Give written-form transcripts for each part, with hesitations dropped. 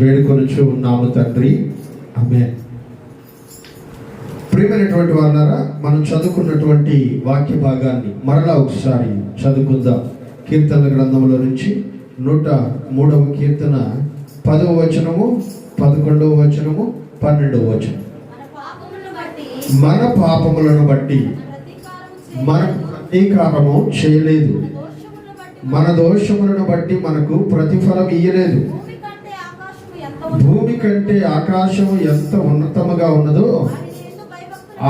వేడుకొనుచు ఉన్నాము తండ్రి, ఆమేన్. ప్రియమైనటువంటి వారులారా, మనం చదువుకున్నటువంటి వాక్య భాగాన్ని మరలా ఒకసారి చదువుకుందాం. కీర్తనల గ్రంథంలో నుంచి 103వ కీర్తన 10వ వచనము, 11వ వచనము, 12వ వచనం. మన పాపములను బట్టి మనకు ప్రతీకారము చేయలేదు, మన దోషములను బట్టి మనకు ప్రతిఫలం ఇయ్యలేదు. భూమి కంటే ఆకాశము ఎంత ఉన్నతముగా ఉన్నదో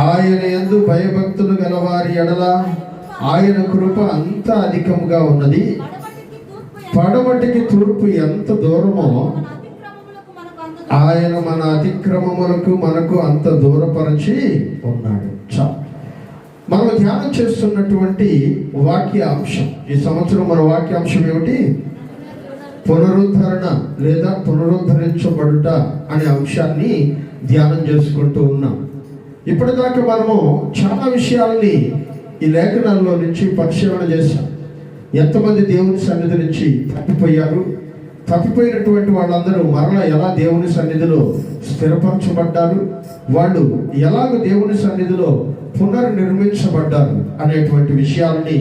ఆయన యందు భయభక్తులు గలవారి ఎడల ఆయన కృప అంత అధికముగా ఉన్నది. పడమటికి తూర్పు ఎంత దూరమో ఆయన మన అతిక్రమములకు మనకు అంత దూరపరిచి ఉన్నాడు. మనం ధ్యానం చేస్తున్నటువంటి వాక్య అంశం, ఈ సంవత్సరం మన వాక్య అంశం ఏమిటి? పునరుద్ధరణ లేదా పునరుద్ధరించబడుట అనే అంశాన్ని ధ్యానం చేసుకుంటూ ఉన్నాం. ఇప్పటిదాకా మనము చాలా విషయాల్ని ఈ లేఖనాల్లో నుంచి పరిశీలన చేశాం. ఎంతమంది దేవుని సన్నిధి నుంచి తప్పిపోయారు, తప్పిపోయినటువంటి వాళ్ళందరూ మరలా ఎలా దేవుని సన్నిధిలో స్థిరపరచబడ్డారు, వాళ్ళు ఎలాగ దేవుని సన్నిధిలో పునర్నిర్మించబడ్డారు అనేటువంటి విషయాలని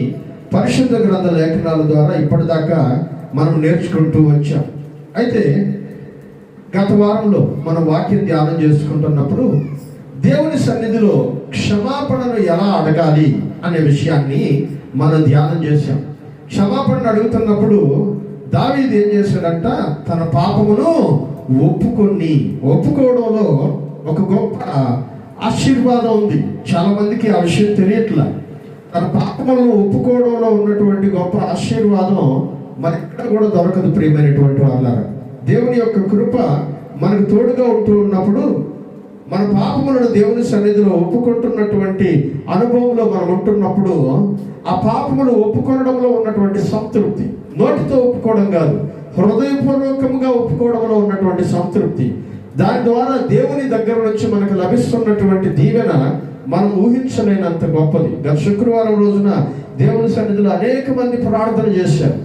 పరిశుద్ధ గ్రంథ లేఖనాల ద్వారా ఇప్పటిదాకా మనం నేర్చుకుంటూ వచ్చాం. అయితే గత వారంలో మనం వాక్యం ధ్యానం చేసుకుంటున్నప్పుడు దేవుని సన్నిధిలో క్షమాపణను ఎలా అడగాలి అనే విషయాన్ని మనం ధ్యానం చేశాం. క్షమాపణను అడుగుతున్నప్పుడు దావీదు ఏం చేశాడంట? తన పాపమును ఒప్పుకోవడంలో ఒక గొప్ప ఆశీర్వాదం ఉంది. చాలా మందికి ఆ విషయం తెలియట్లా. తన పాపములను ఒప్పుకోవడంలో ఉన్నటువంటి గొప్ప ఆశీర్వాదం మరి ఎక్కడ కూడా దొరకదు. ప్రియమైనటువంటి వాళ్ళారా, దేవుని యొక్క కృప మనకు తోడుగా ఉంటూ ఉన్నప్పుడు మన పాపములను దేవుని సన్నిధిలో ఒప్పుకుంటున్నటువంటి అనుభవంలో మనం ఉంటున్నప్పుడు ఆ పాపములు ఒప్పుకోవడంలో ఉన్నటువంటి సంతృప్తి, నోటితో ఒప్పుకోవడం కాదు, హృదయపూర్వకంగా ఒప్పుకోవడంలో ఉన్నటువంటి సంతృప్తి, దాని ద్వారా దేవుని దగ్గర నుంచి మనకు లభిస్తున్నటువంటి దీవెన మనం ఊహించలేనంత గొప్పది. గత శుక్రవారం రోజున దేవుని సన్నిధిలో అనేక మంది ప్రార్థన చేశారు.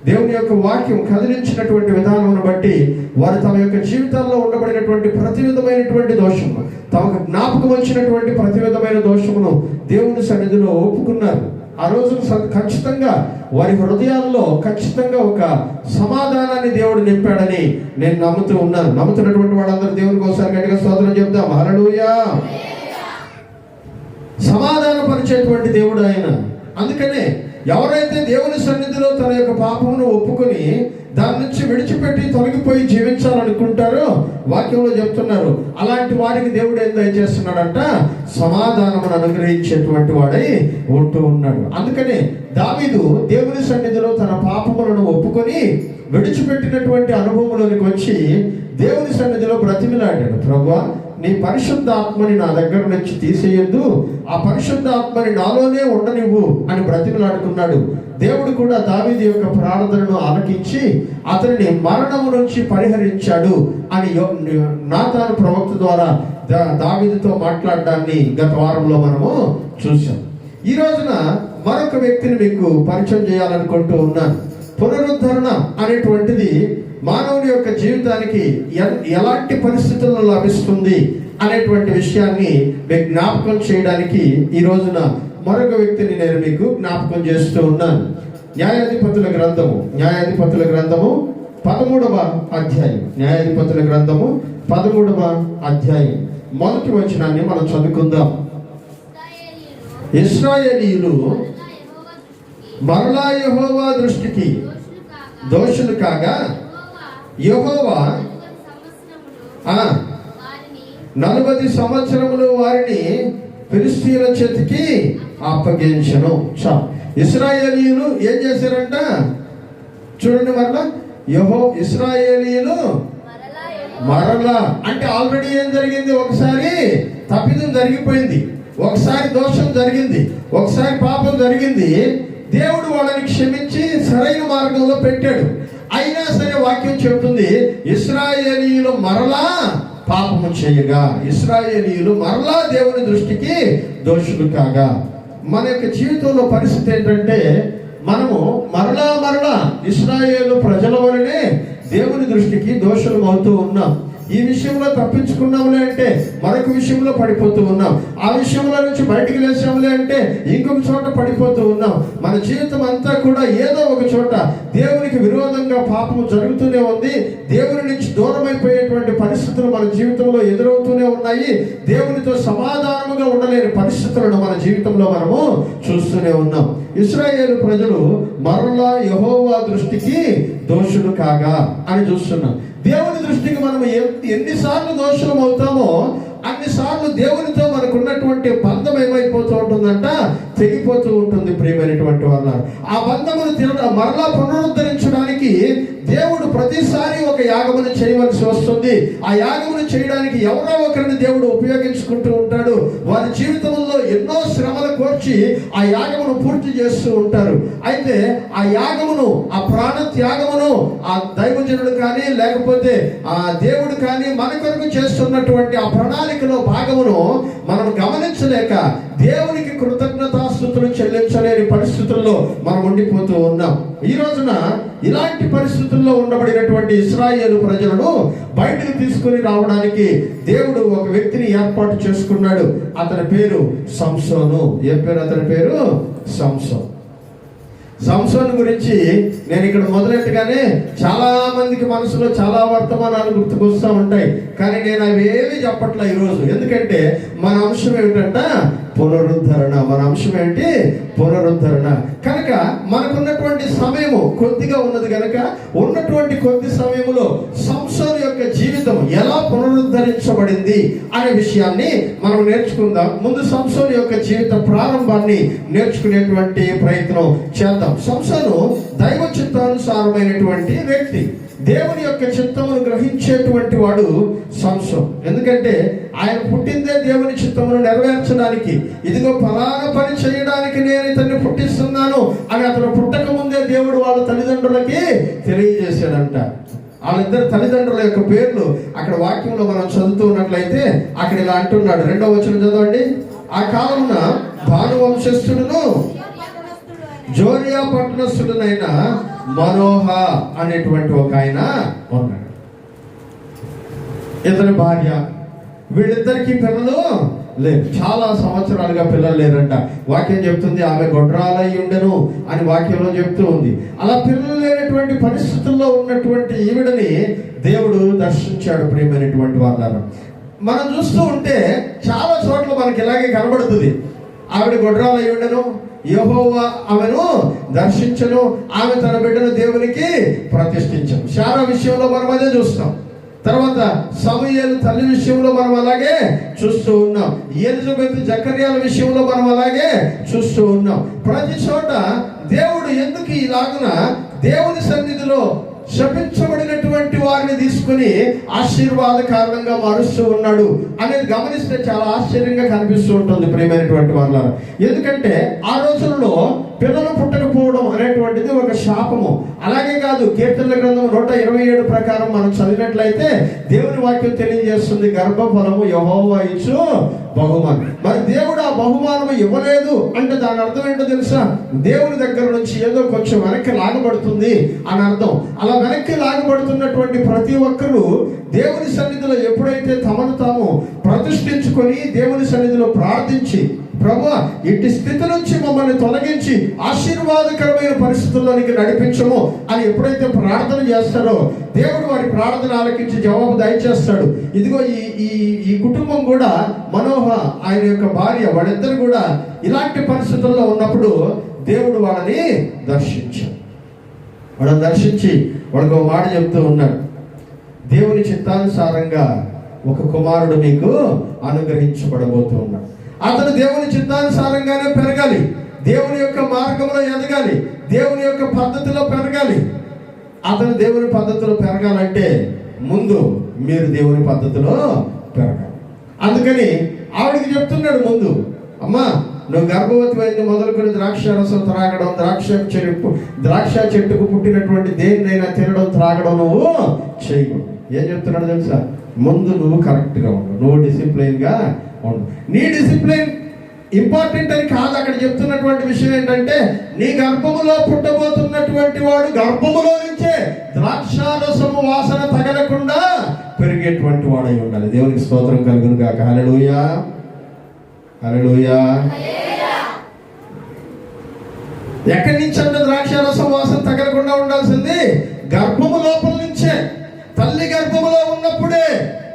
దేవుని యొక్క వాక్యం కదిలించినటువంటి విధానం బట్టి వారు తమ యొక్క జీవితాల్లో ఉండబడినటువంటి ప్రతి విధమైనటువంటి దోషము, తమకు జ్ఞాపకం వచ్చినటువంటి ప్రతి విధమైన దోషమును దేవుని సన్నిధిలో ఒప్పుకున్నారు. ఆ రోజు ఖచ్చితంగా వారి హృదయాల్లో ఖచ్చితంగా ఒక సమాధానాన్ని దేవుడు నింపాడని నేను నమ్ముతూ ఉన్నాను. నమ్ముతున్నటువంటి వాళ్ళందరూ దేవునికి ఒకసారి గట్టిగా స్తోత్రం చెప్తాం. హల్లెలూయా. సమాధానపరిచేటువంటి దేవుడు ఆయన. అందుకనే ఎవరైతే దేవుని సన్నిధిలో తన యొక్క పాపమును ఒప్పుకొని దాని నుంచి విడిచిపెట్టి తొలగిపోయి జీవించాలనుకుంటారో వాక్యంలో చెప్తున్నారు, అలాంటి వారికి దేవుడు ఏం దయచేస్తున్నాడంట? సమాధానమును అనుగ్రహించేటువంటి వాడై ఉంటూ ఉన్నాడు. అందుకనే దావీదు దేవుని సన్నిధిలో తన పాపములను ఒప్పుకొని విడిచిపెట్టినటువంటి అనుభవంలోనికి వచ్చి దేవుని సన్నిధిలో బ్రతిమిలాడాడు. ప్రభువా, నీ పరిశుద్ధ ఆత్మని నా దగ్గర నుంచి తీసేయొద్దు, ఆ పరిశుద్ధ ఆత్మని నాలోనే ఉండనివ్వు అని బ్రతిమలాడుకున్నాడు. దేవుడు కూడా దావీదు యొక్క ప్రార్థనను ఆలకించి అతనిని మరణము నుంచి పరిహరించాడు అని నాతాను ప్రవక్త ద్వారా దావీదుతో మాట్లాడడాన్ని గత వారంలో మనము చూసాం. ఈ రోజున మరొక వ్యక్తిని మీకు పరిచయం చేయాలనుకుంటూ ఉన్నాను. పునరుద్ధరణ అనేటువంటిది మానవుని యొక్క జీవితానికి ఎలాంటి పరిస్థితుల్లో లభిస్తుంది అనేటువంటి విషయాన్ని మీకు జ్ఞాపకం చేయడానికి ఈ రోజున మరొక వ్యక్తిని నేను మీకు జ్ఞాపకం చేస్తూ ఉన్నాను. న్యాయాధిపతుల గ్రంథము 13వ అధ్యాయం. న్యాయాధిపతుల గ్రంథము 13వ అధ్యాయం మొదటి వచనాన్ని మనం చదువుకుందాం. ఇశ్రాయేలీయులు మరలా యెహోవా దృష్టికి దోషులు కాగా యెహోవా 40 సంవత్సరములు వారిని ఫిలిష్తీయుల చేతికి అప్పగించెను. ఇశ్రాయేలీయులు ఏం చేశారంట? చూడండి, ఇశ్రాయేలీయులు మరలా అంటే ఆల్రెడీ ఏం జరిగింది? ఒకసారి తప్పిదం జరిగిపోయింది, ఒకసారి దోషం జరిగింది, ఒకసారి పాపం జరిగింది. దేవుడు వాళ్ళని క్షమించి సరైన మార్గంలో పెట్టాడు. అయినా సరే వాక్యం చెబుతుంది, ఇశ్రాయేలీయులు మరలా పాపము చేయగా, ఇశ్రాయేలీయులు మరలా దేవుని దృష్టికి దోషులు కాగా. మన యొక్క జీవితంలో పరిస్థితి ఏంటంటే మనము మరలా ఇశ్రాయేలు ప్రజల వలనే దేవుని దృష్టికి దోషులం అవుతూ ఉన్నాం. ఈ విషయంలో తప్పించుకున్నాంలే అంటే మరొక విషయంలో పడిపోతూ ఉన్నాం. ఆ విషయంలో నుంచి బయటికి లేచాంలే అంటే ఇంకొక చోట పడిపోతూ ఉన్నాం. మన జీవితం అంతా కూడా ఏదో ఒక చోట దేవునికి విరోధంగా పాపము జరుగుతూనే ఉంది. దేవుని నుంచి దూరం అయిపోయేటువంటి పరిస్థితులు మన జీవితంలో ఎదురవుతూనే ఉన్నాయి. దేవునితో సమాధానముగా ఉండలేని పరిస్థితులను మన జీవితంలో మనము చూస్తూనే ఉన్నాం. ఇశ్రాయేలు ప్రజలు మరలా యెహోవా దృష్టికి దోషులు కాగా అని చూస్తున్నాం. దేవుని దృష్టికి మనం ఎన్నిసార్లు దోషులం అవుతామో అన్నిసార్లు దేవునితో మనకు ఉన్నటువంటి బంధం ఏమైపోతూ ఉంటుందంట, తెగిపోతూ ఉంటుంది. ప్రియమైనటువంటి వాళ్ళ ఆ బంధమును మరలా పునరుద్ధరించడానికి దేవుడు ప్రతిసారి ఒక యాగమును చేయవలసి వస్తుంది. ఆ యాగమును చేయడానికి ఎవరో ఒకరిని దేవుడు ఉపయోగించుకుంటూ ఉంటాడు. వారి జీవితంలో ఎన్నో శ్రమలు కోర్చి ఆ యాగమును పూర్తి చేస్తూ ఉంటారు. అయితే ఆ యాగమును, ఆ ప్రాణ త్యాగమును ఆ దైవజనుడు కానీ లేకపోతే ఆ దేవుడు కానీ మన కొరకు చేస్తున్నటువంటి ఆ ప్రణాళికలో భాగమును మనం గమనించలేక దేవునికి కృతజ్ఞతాస్తుతులు చెల్లించలేని పరిస్థితుల్లో మనం ఉండిపోతూ ఉన్నాం. ఈ రోజున ఇలాంటి పరిస్థితుల్లో ఉండబడినటువంటి ఇశ్రాయేలు ప్రజలను బయటకు తీసుకుని రావడానికి దేవుడు ఒక వ్యక్తిని ఏర్పాటు చేసుకున్నాడు. అతని పేరు సంసోను. ఏం పేరు అతని పేరు? సంసోన్. సంసోన్ గురించి నేను ఇక్కడ మొదలెట్టగానే చాలా మందికి మనసులో చాలా వర్తమానాలు గుర్తుకొస్తూ ఉంటాయి. కానీ నేను అవి ఏమీ చెప్పట్లే ఈరోజు. ఎందుకంటే మన అంశం ఏమిటంట? పునరుద్ధరణ. మన అంశం ఏంటి? పునరుద్ధరణ. కనుక మనకున్నటువంటి సమయము కొద్దిగా ఉన్నది కనుక ఉన్నటువంటి కొద్ది సమయంలో సంసోను యొక్క జీవితం ఎలా పునరుద్ధరించబడింది అనే విషయాన్ని మనం నేర్చుకుందాం. ముందు సంసోను యొక్క జీవిత ప్రారంభాన్ని నేర్చుకునేటువంటి ప్రయత్నం చేద్దాం. సంసోను దైవ చిత్తానుసారమైనటువంటి వ్యక్తి. దేవుని యొక్క చిత్తమును గ్రహించేటువంటి వాడు సంసోను. ఎందుకంటే ఆయన పుట్టిందే దేవుని చిత్తమును నెరవేర్చడానికి. ఇదిగో ఫలానా పని చేయడానికి నేను ఇతన్ని పుట్టిస్తున్నాను అని అతను పుట్టక ముందే దేవుడు వాళ్ళ తల్లిదండ్రులకి తెలియజేశాడంట. వాళ్ళిద్దరు తల్లిదండ్రుల యొక్క పేర్లు అక్కడ వాక్యంలో మనం చదువుతూ ఉన్నట్లయితే అక్కడ ఇలా అంటున్నాడు. 2వ వచనం చదవండి. ఆ కాలమున భాను వంశస్థుడును జోరియా పట్టణస్థుడునైన మనోహ అనేటువంటి ఒక ఆయన ఉన్నాడు. ఇతని భార్య. వీళ్ళిద్దరికి పిల్లలు లేరు. చాలా సంవత్సరాలుగా పిల్లలు లేరంట. వాక్యం చెప్తుంది ఆమె గొడ్రాలై ఉండెను అని వాక్యంలో చెప్తూ ఉంది. అలా పిల్లలు లేనటువంటి పరిస్థితుల్లో ఉన్నటువంటి ఈవిడని దేవుడు దర్శించాడు. ప్రియమైనటువంటి వాళ్ళను మనం చూస్తూ ఉంటే చాలా చోట్ల మనకి ఇలాగే కనబడుతుంది. ఆవిడ గొడ్రాలై ఉండెను, యెహోవా ఆమెను దర్శించను, ఆమె తన బిడ్డను దేవునికి ప్రతిష్ఠించను. శారా విషయంలో మనం అదే చూస్తాం. తర్వాత సమూయేలు తల్లి విషయంలో మనం అలాగే చూస్తూ ఉన్నాం. ఎలిజబెత్ జకర్యాల విషయంలో మనం అలాగే చూస్తూ ఉన్నాం. ప్రతి చోట దేవుడు ఎందుకు ఇలాగున దేవుని సన్నిధిలో శపించబడినటువంటి వారిని తీసుకుని ఆశీర్వాద కారణంగా మారుస్తూ ఉన్నాడు అనేది గమనిస్తే చాలా ఆశ్చర్యంగా కనిపిస్తూ ఉంటుంది. ప్రియమైనటువంటి వాళ్ళ ఎందుకంటే ఆ రోజుల్లో పిల్లలు పుట్టకపోవడం అనేటువంటిది ఒక శాపము. అలాగే కాదు, కీర్తనల గ్రంథం 127 ప్రకారం మనం చదివినట్లయితే దేవుని వాక్యం తెలియజేస్తుంది, గర్భఫలము యెహోవా ఇచ్చు బహుమానం. మరి దేవుడు ఆ బహుమానం ఇవ్వలేదు అంటే దాని అర్థం ఏంటో తెలుసా? దేవుని దగ్గర నుంచి ఏదో కొంచెం వెనక్కి లాగబడుతుంది అని అర్థం. అలా వెనక్కి లాగబడుతున్నటువంటి ప్రతి ఒక్కరూ దేవుని సన్నిధిలో ఎప్పుడైతే తమను తాము ప్రతిష్ఠించుకొని దేవుని సన్నిధిలో ప్రార్థించి, ప్రభువా ఇట్టి స్థితి నుంచి మమ్మల్ని తొలగించి ఆశీర్వాదకరమైన పరిస్థితుల్లోనికి నడిపించము అని ఎప్పుడైతే ప్రార్థన చేస్తారో దేవుడు వారి ప్రార్థన ఆలకించి జవాబు దయచేస్తాడు. ఇదిగో ఈ కుటుంబం కూడా, మనోహ ఆయన యొక్క భార్య, వాళ్ళిద్దరు కూడా ఇలాంటి పరిస్థితుల్లో ఉన్నప్పుడు దేవుడు వాళ్ళని దర్శించాడు. వాళ్ళని దర్శించి వాళ్ళకు ఒక మాట చెప్తూ ఉన్నాడు, దేవుని చిత్తానుసారంగా ఒక కుమారుడు మీకు అనుగ్రహించబడబోతూ ఉన్నాడు. అతను దేవుని చిత్తానుసారంగానే పెరగాలి, దేవుని యొక్క మార్గంలో ఎదగాలి, దేవుని యొక్క పద్ధతిలో పెరగాలి. అతను దేవుని పద్ధతిలో పెరగాలంటే ముందు మీరు దేవుని పద్ధతిలో పెరగాలి. అందుకని ఆవిడికి చెప్తున్నాడు ముందు, అమ్మా నువ్వు గర్భవతి అయింది మొదలుకొని ద్రాక్ష రసం త్రాగడం, ద్రాక్ష చెట్టుకు పుట్టినటువంటి దేన్నైనా తినడం త్రాగడం నువ్వు చేయకూడదు. ఏం చెప్తున్నాడు తెలుసా? ముందు నువ్వు కరెక్ట్గా ఉండు, నువ్వు డిసిప్లైన్గా ఉండు. నీ డిసిప్లైన్ ఇంపార్టెంట్ అని కాదు. అక్కడ చెప్తున్నటువంటి విషయం ఏంటంటే నీ గర్భములో పుట్టబోతున్నటువంటి వాడు గర్భములో నుంచే ద్రాక్షారసము వాసన తగలకుండా పెరిగేటువంటి వాడై ఉండాలి. దేవునికి స్తోత్రం కలుగును గాక. హల్లెలూయా, హల్లెలూయా. ఎక్కడి నుంచి అంటే ద్రాక్షారసం వాసన తగలకుండా ఉండాల్సింది గర్భము లోపల నుంచే. తల్లి గర్భములో ఉన్నప్పుడే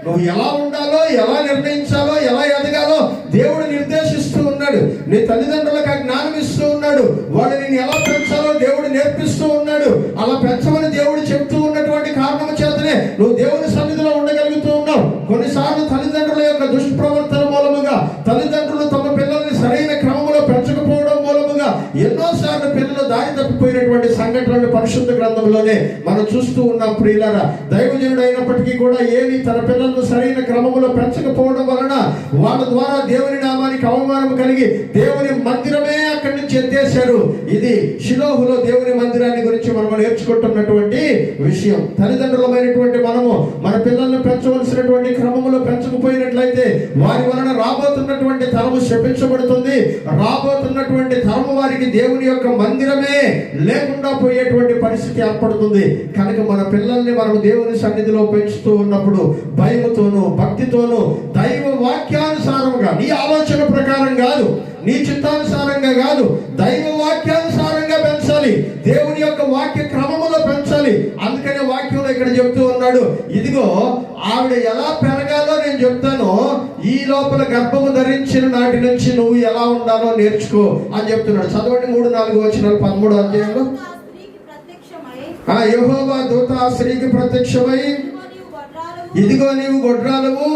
నువ్వు ఎలా ఉండాలో, ఎలా నిర్ణయించాలో, ఎలా ఎదగాలో దేవుడు నిర్దేశిస్తూ ఉన్నాడు. నీ తల్లిదండ్రులకు ఆ జ్ఞానం ఇస్తూ ఉన్నాడు. వాళ్ళు నేను ఎలా పెంచాలో దేవుడు నేర్పిస్తూ ఉన్నాడు. అలా పెంచమని దేవుడు చెప్తూ ఉన్నటువంటి కారణం చేతనే నువ్వు దేవుని సన్నిధిలో ఉండగలుగుతూ ఉన్నావు. కొన్నిసార్లు తల్లిదండ్రుల యొక్క దుష్ప్రవర్తన మూలముగా, తల్లిదండ్రులు తమ పిల్లల్ని సరైన క్రమంలో పెంచకపోవడం మూలముగా ఎన్నోసార్లు పిల్లలు దారి తప్పిపోయినటువంటి సంఘటనలు పరిశుద్ధ గ్రంథంలోనే మనం చూస్తూ ఉన్నాం. ప్రియులారా, దైవజనుడు అయినప్పటికీ కూడా ఏమి తన పిల్లలను సరైన క్రమంలో పెంచకపోవడం వలన వాళ్ళ ద్వారా దేవుని నామానికి అవమానం కలిగి దేవుని మందిరమే అక్కడి నుంచి ఎత్తేశారు. ఇది షిలోహులో దేవుని మందిరాన్ని గురించి మనం నేర్చుకుంటున్నటువంటి విషయం. తల్లిదండ్రులమైనటువంటి మనము మన పిల్లలను పెంచవలసినటువంటి క్రమంలో పెంచకపోయినట్లయితే వారి వలన రాబోతున్నటువంటి తరము శపించబడుతుంది. రాబోతున్నటువంటి తరము వారికి దేవుని యొక్క మందిరమే లేకుండా పోయేటువంటి పరిస్థితి ఏర్పడుతుంది. కనుక మన పిల్లల్ని మనం దేవుని సన్నిధిలో పెంచుతూ ఉన్నప్పుడు భయముతోనూ భక్తితోనూ దైవ వాక్యానుసారంగా, నీ ఆలోచన ప్రకారం కాదు, నీ చిత్తానుసారంగా కాదు, దైవ వాక్యానుసారంగా పెంచాలి. దేవుని యొక్క వాక్య క్రమములో పెంచాలి. అందుకనే వాక్యంలో ఇక్కడ చెప్తూ ఉన్నాడు, ఇదిగో ఆవిడ ఎలా పెరగాలో నేను చెప్తాను, ఈ లోపల గర్భము ధరించిన నాటి నుంచి నువ్వు ఎలా ఉండాలో నేర్చుకో అని చెప్తున్నాడు. చదవండి 3-4 వచనాలు 13వ అధ్యాయంలో. యెహోవా దూత ఆ స్త్రీకి ప్రత్యక్షమై, ఇదిగో నీవు గొడ్రాలవు,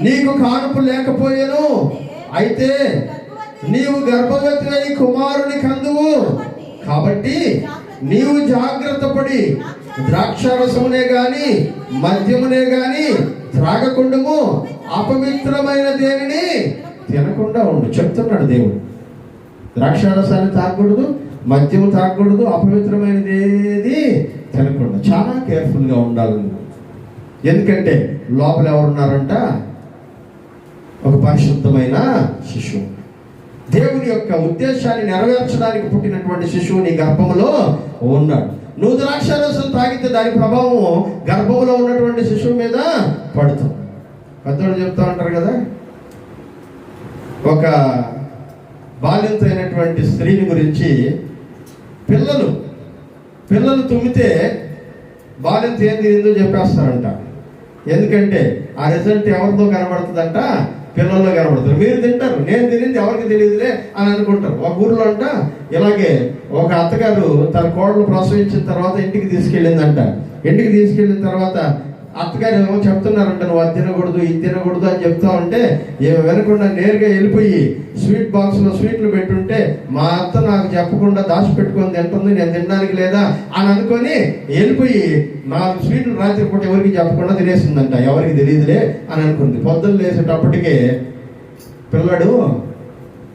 నీకు కానుపు లేకపోయేను, అయితే నీవు గర్భవతి అయి కుమారుని కందువు, కాబట్టి నీవు జాగ్రత్త పడి ద్రాక్షారసమునే గాని మద్యమునే గాని త్రాగకుండము, అపవిత్రమైన దేనిని తినకుండా ఉండు చెప్తున్నాడు దేవుడు. ద్రాక్షారసాన్ని తాగకూడదు, మద్యము తాగకూడదు, అపవిత్రమైనది ఏది తినకుండా చాలా కేర్ఫుల్గా ఉండాలి. ఎందుకంటే లోపల ఎవరున్నారంట? ఒక పరిశుద్ధమైన శిశువు. దేవుని యొక్క ఉద్దేశాన్ని నెరవేర్చడానికి పుట్టినటువంటి శిశువు నీ గర్భంలో ఉన్నాడు. నువ్వు ద్రాక్షారసం తాగితే దాని ప్రభావం గర్భంలో ఉన్నటువంటి శిశువు మీద పడుతుంది. పెద్దవాళ్ళు చెప్తా ఉంటారు కదా, ఒక బాలింత అయినటువంటి స్త్రీని గురించి, పిల్లలు తుమ్మితే బాలింత ఏం తిరిందో చెప్పేస్తారంట. ఎందుకంటే ఆ రిజల్ట్ ఎవరితో కనబడుతుందంట? పిల్లల్లో కనబడుతుంది. మీరు తింటారు, నేను తినింది ఎవరికి తెలియదులే అని అనుకుంటారు. ఒక ఊర్లో అంట ఇలాగే ఒక అత్తగారు తన కోడలు ప్రసవించిన తర్వాత ఇంటికి తీసుకెళ్ళిందంట. ఇంటికి తీసుకెళ్ళిన తర్వాత అత్తగారు ఏమో చెప్తున్నారంట, నువ్వు అది తినకూడదు, ఇది తినకూడదు అని చెప్తా ఉంటే వెనకుండా నేరుగా వెళ్ళిపోయి స్వీట్ బాక్స్లో స్వీట్లు పెట్టుంటే మా అత్త నాకు చెప్పకుండా దాచిపెట్టుకొని తింటుంది, నేను తినడానికి లేదా అని అనుకొని వెళ్ళిపోయి 4 స్వీట్లు రాత్రి పూట ఎవరికి చెప్పకుండా తినేసిందంట. ఎవరికి తెలియదులే అని అనుకుంది. పొద్దున్న లేసేటప్పటికే పిల్లడు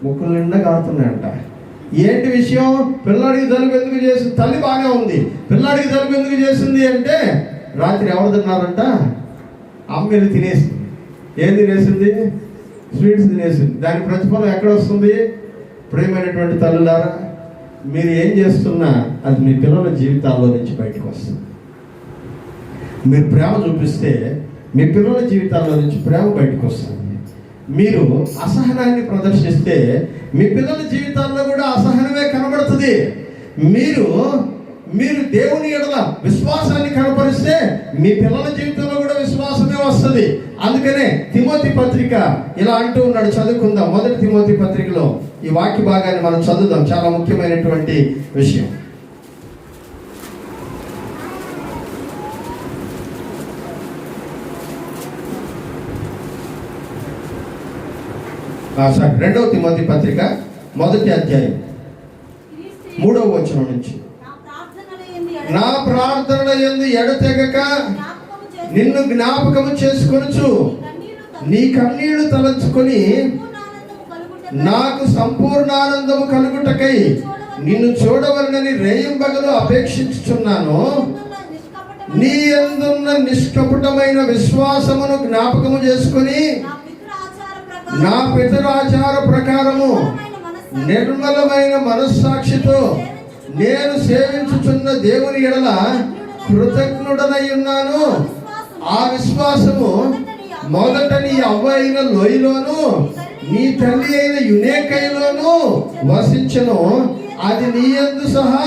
ముక్కుల నిండా కారుతున్నాయంట. ఏంటి విషయం? పిల్లాడికి జలుబు ఎందుకు చేసింది? తల్లి బాగా ఉంది, పిల్లాడికి జలుబు ఎందుకు చేసింది అంటే, రాత్రి ఎవరు తిన్నారంట? అమ్మాయిలు తినేసింది. ఏం తినేసింది? స్వీట్స్ తినేసింది. దాని ప్రతిఫలం ఎక్కడ వస్తుంది? ప్రియమైనటువంటి తల్లులారా, మీరు ఏం చేస్తున్నా అది మీ పిల్లల జీవితాల్లో నుంచి బయటకు వస్తుంది. మీరు ప్రేమ చూపిస్తే మీ పిల్లల జీవితాల్లో నుంచి ప్రేమ బయటకు వస్తుంది. మీరు అసహనాన్ని ప్రదర్శిస్తే మీ పిల్లల జీవితాల్లో కూడా అసహనమే కనబడుతుంది. మీరు దేవుని ఎడల విశ్వాసాన్ని కనపరిస్తే మీ పిల్లల జీవితంలో కూడా విశ్వాసమే వస్తుంది. అందుకనే తిమోతి పత్రిక ఇలా అంటూ ఉన్నాడు, చదువుకుందాం. 1 తిమోతి పత్రికలో ఈ వాక్య భాగాన్ని మనం చదువుదాం. చాలా ముఖ్యమైనటువంటి విషయం. సారీ, 2వ తిమోతి పత్రిక 1వ అధ్యాయం 3వ వచనం నుంచి. నా ప్రార్థనల యందు ఎడతెగక నిన్ను జ్ఞాపకము చేసుకొనుచు నీ కన్నీళ్లు తలంచుకొని నాకు సంపూర్ణానందము కలుగుటకై నిన్ను చూడవలనని రేయింబగలు అపేక్షించుచున్నాను. నీ యందున్న నిష్కపటమైన విశ్వాసమును జ్ఞాపకము చేసుకొని నా పితరాచార ప్రకారము నిర్మలమైన మనస్సాక్షితో నేను సేవించుచున్న దేవుని ఎడల కృతజ్ఞుడనై ఉన్నాను. ఆ విశ్వాసము మొదట నీ అవ్వ అయిన లోయలోను నీ తల్లి అయిన యునేకైలోను వసించను. అది నీ యందు సహా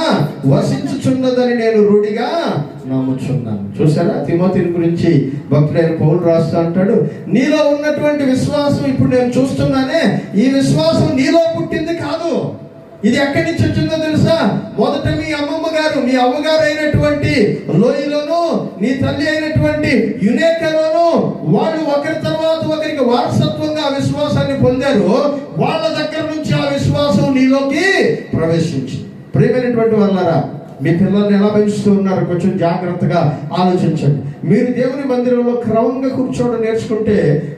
వసించుచున్నదని నేను రూఢిగా నమ్ముచున్నాను. చూసారా, తిమోతిని గురించి భక్తుడైన పౌలు రాస్తూ అంటాడు, నీలో ఉన్నటువంటి విశ్వాసం ఇప్పుడు నేను చూస్తున్నానే, ఈ విశ్వాసం నీలో పుట్టింది కాదు. ఇది ఎక్కడి నుంచి వచ్చిందో తెలుసా? మొదట మీ అమ్మమ్మ గారు, మీ అవ్వగారు అయినటువంటి లోయలోను నీ తల్లి అయినటువంటి యునేకలోను వాళ్ళు ఒకరి తర్వాత ఒకరికి వారసత్వంగా ఆ విశ్వాసాన్ని పొందారు. వాళ్ళ దగ్గర నుంచి ఆ విశ్వాసం నీలోకి ప్రవేశించింది. ప్రియమైనటువంటి వాళ్ళారా, మీ పిల్లల్ని ఎలా పెంచుతూ ఉన్నారు కొంచెం జాగ్రత్తగా ఆలోచించండి. మీరు దేవుని మందిరంలో క్రమంగా కూర్చోవడం నేర్చుకుంటే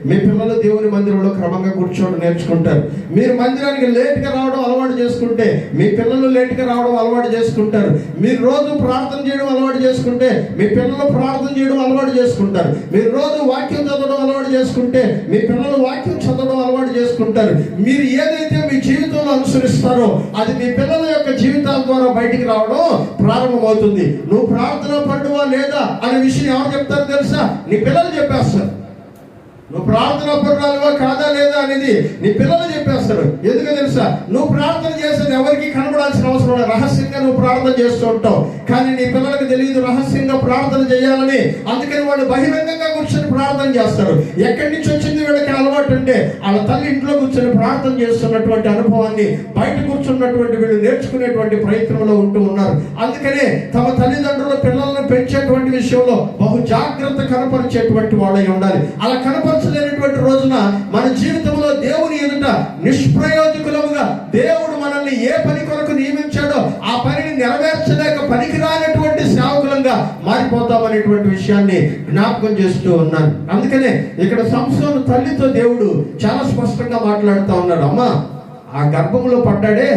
మీ పిల్లలు దేవుని మందిరంలో క్రమంగా కూర్చోవడం నేర్చుకుంటారు. మీరు మందిరానికి లేట్గా రావడం అలవాటు చేసుకుంటే మీ పిల్లలు లేట్గా రావడం అలవాటు చేసుకుంటారు. మీరు రోజు ప్రార్థన చేయడం అలవాటు చేసుకుంటే మీ పిల్లలు ప్రార్థన చేయడం అలవాటు చేసుకుంటారు. మీరు రోజు వాక్యం చదవడం అలవాటు చేసుకుంటే మీ పిల్లలు వాక్యం చదవడం అలవాటు చేసుకుంటారు. మీరు ఏదైతే మీ జీవితంలో అనుసరిస్తారో అది మీ పిల్లల యొక్క జీవితాల ద్వారా బయటికి రావడం ప్రారంభమవుతుంది. నువ్వు ప్రార్థన పడ్డువా లేదా అనే విషయం ఎవరు చెప్తారు తెలుసా? నీ పిల్లలు చెప్పేస్తారు. నువ్వు ప్రార్థన పరురాలువా కాదా లేదా అనేది నీ పిల్లలు చెప్పేస్తారు. ఎందుకు తెలుసా? నువ్వు ప్రార్థన చేసేది ఎవరికి కనబడాల్సిన అవసరం లేదు. రహస్యంగా నువ్వు ప్రార్థన చేస్తూ ఉంటావు, కానీ నీ పిల్లలకు తెలియదు రహస్యంగా ప్రార్థన చేయాలని. అందుకని వాళ్ళు బహిరంగంగా కూర్చొని ప్రార్థన చేస్తారు. ఎక్కడి నుంచి వచ్చింది వీళ్ళకి అలవాటు అంటే వాళ్ళ తల్లి ఇంట్లో కూర్చొని ప్రార్థన చేస్తున్నటువంటి అనుభవాన్ని బయట కూర్చున్నటువంటి వీళ్ళు నేర్చుకునేటువంటి ప్రయత్నంలో ఉంటూ ఉన్నారు. అందుకనే తమ తల్లిదండ్రుల పిల్లలను పెంచేటువంటి విషయంలో బహు జాగ్రత్త కనపరిచేటువంటి వాళ్ళై ఉండాలి. అలా కనపరచలేనటువంటి రోజున మన జీవితంలో దేవుని ఎదుట నిష్ప్రయోజకులముగా దేవుడు మనల్ని ఏ పని కొరకు నియమించాడో ఆ పనిని నెరవేర్చలేక పనికిరానటువంటి సేవకులంగా మారిపోతామనేటువంటి విషయాన్ని జ్ఞాపకం చేస్తూ ఉన్నాను. అందుకనే ఇక్కడ సంసోను తల్లితో దేవుడు చాలా స్పష్టంగా మాట్లాడుతూ ఉన్నాడు. అమ్మా, ఆ గర్భంలో పడ్డాడే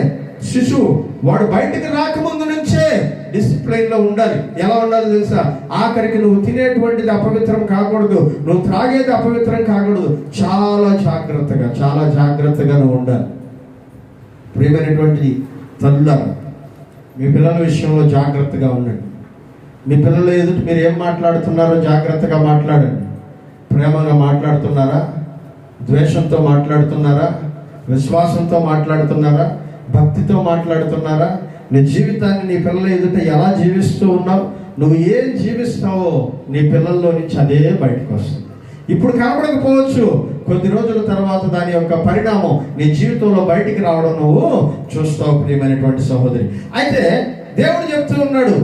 శిశువు, వాడు బయటికి రాకముందు నుంచే డిసిప్లైన్ లో ఉండాలి. ఎలా ఉండాలి తెలుసా? ఆఖరికి నువ్వు తినేటువంటిది అపవిత్రం కాకూడదు, నువ్వు త్రాగేది అపవిత్రం కాకూడదు. చాలా జాగ్రత్తగా నువ్వు ఉండాలి. ప్రియమైనటువంటి తల్లులారా, మీ పిల్లల విషయంలో జాగ్రత్తగా ఉండండి. మీ పిల్లల ఎదుట మీరు ఏం మాట్లాడుతున్నారో జాగ్రత్తగా మాట్లాడండి. ప్రేమగా మాట్లాడుతున్నారా? ద్వేషంతో మాట్లాడుతున్నారా? విశ్వాసంతో మాట్లాడుతున్నారా? భక్తితో మాట్లాడుతున్నారా? నీ జీవితాన్ని నీ పిల్లల ఎదుట ఎలా జీవిస్తూ ఉన్నావు? నువ్వు ఏం జీవిస్తావో నీ పిల్లల్లో నుంచి అదే బయటకు వస్తుంది. ఇప్పుడు కనబడకపోవచ్చు, కొద్ది రోజుల తర్వాత దాని యొక్క పరిణామం నీ జీవితంలో బయటికి రావడం నువ్వు చూస్తావు. ప్రియమైనటువంటి సహోదరి, అయితే దేవుడు చెప్తూ ఉన్నాడు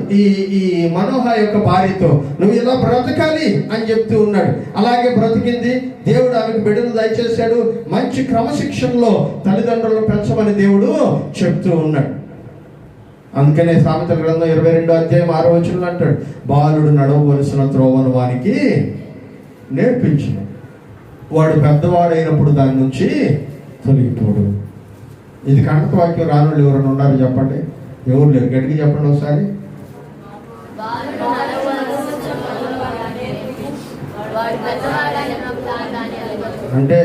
ఈ మనోహ యొక్క భార్యతో, నువ్వు ఇలా బ్రతకాలి అని చెప్తూ ఉన్నాడు. అలాగే బ్రతికింది. దేవుడు ఆమెకు బిడ్డలు దయచేశాడు. మంచి క్రమశిక్షణలో తల్లిదండ్రులను పెంచమని దేవుడు చెప్తూ ఉన్నాడు. అందుకనే సామెతల గ్రంథం 22వ అధ్యాయం 6వ వచనంలో అంటాడు, బాలుడు నడవవలసిన త్రోవను వానికి నేర్పించును, వాడు పెద్దవాడైనప్పుడు దాని నుంచి తొలగిపోడు. ఇది కంటక వాక్యం రానులు ఎవరైనా ఉన్నారు చెప్పండి? ఎవరు లేరు, గట్టిగా చెప్పండి ఒకసారి. అంటే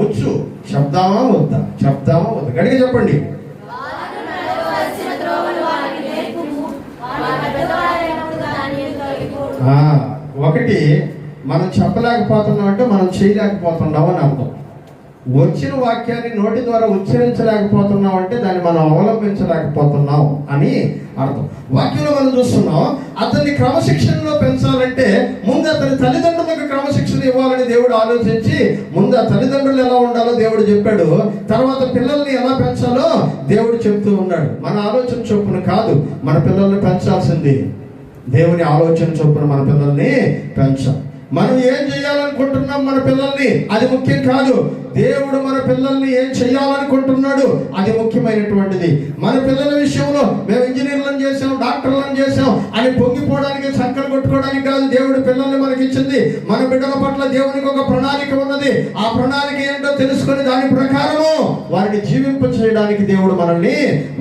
వచ్చు, చెప్దామా వద్దా? గట్టిగా చెప్పండి. ఒకటి, మనం చెప్పలేకపోతున్నాం అంటే మనం చేయలేకపోతున్నాం అని అర్థం. వచ్చిన వాక్యాన్ని నోటి ద్వారా ఉచ్చరించలేకపోతున్నాం అంటే దాన్ని మనం అవలంబించలేకపోతున్నాం అని అర్థం. వాక్యంలో మనం చూస్తున్నాం, అతన్ని క్రమశిక్షణలో పెంచాలంటే ముందు అతని తల్లిదండ్రులకు క్రమశిక్షణ ఇవ్వాలని దేవుడు ఆలోచించి ముందు ఆ తల్లిదండ్రులు ఎలా ఉండాలో దేవుడు చెప్పాడు. తర్వాత పిల్లల్ని ఎలా పెంచాలో దేవుడు చెప్తూ ఉన్నాడు. మన ఆలోచన చొప్పున కాదు మన పిల్లల్ని పెంచాల్సింది, దేవుని ఆలోచన చొప్పున మన పిల్లల్ని పెంచాలి. మనం ఏం చేయాలనుకుంటున్నాం మన పిల్లల్ని అది ముఖ్యం కాదు. దేవుడు మన పిల్లల్ని ఏం చేయాలనుకుంటున్నాడు అది ముఖ్యమైనటువంటిది. మన పిల్లల విషయంలో మేము ఇంజనీర్లను చేసాం, డాక్టర్లను చేసాం అని పొంగిపోవడానికి, సంకలు కొట్టుకోవడానికి కాదు దేవుడు పిల్లల్ని మనకి ఇచ్చింది. మన బిడ్డల పట్ల దేవునికి ఒక ప్రణాళిక ఉన్నది. ఆ ప్రణాళిక ఏంటో తెలుసుకొని దాని ప్రకారము వారిని జీవింప చేయడానికి దేవుడు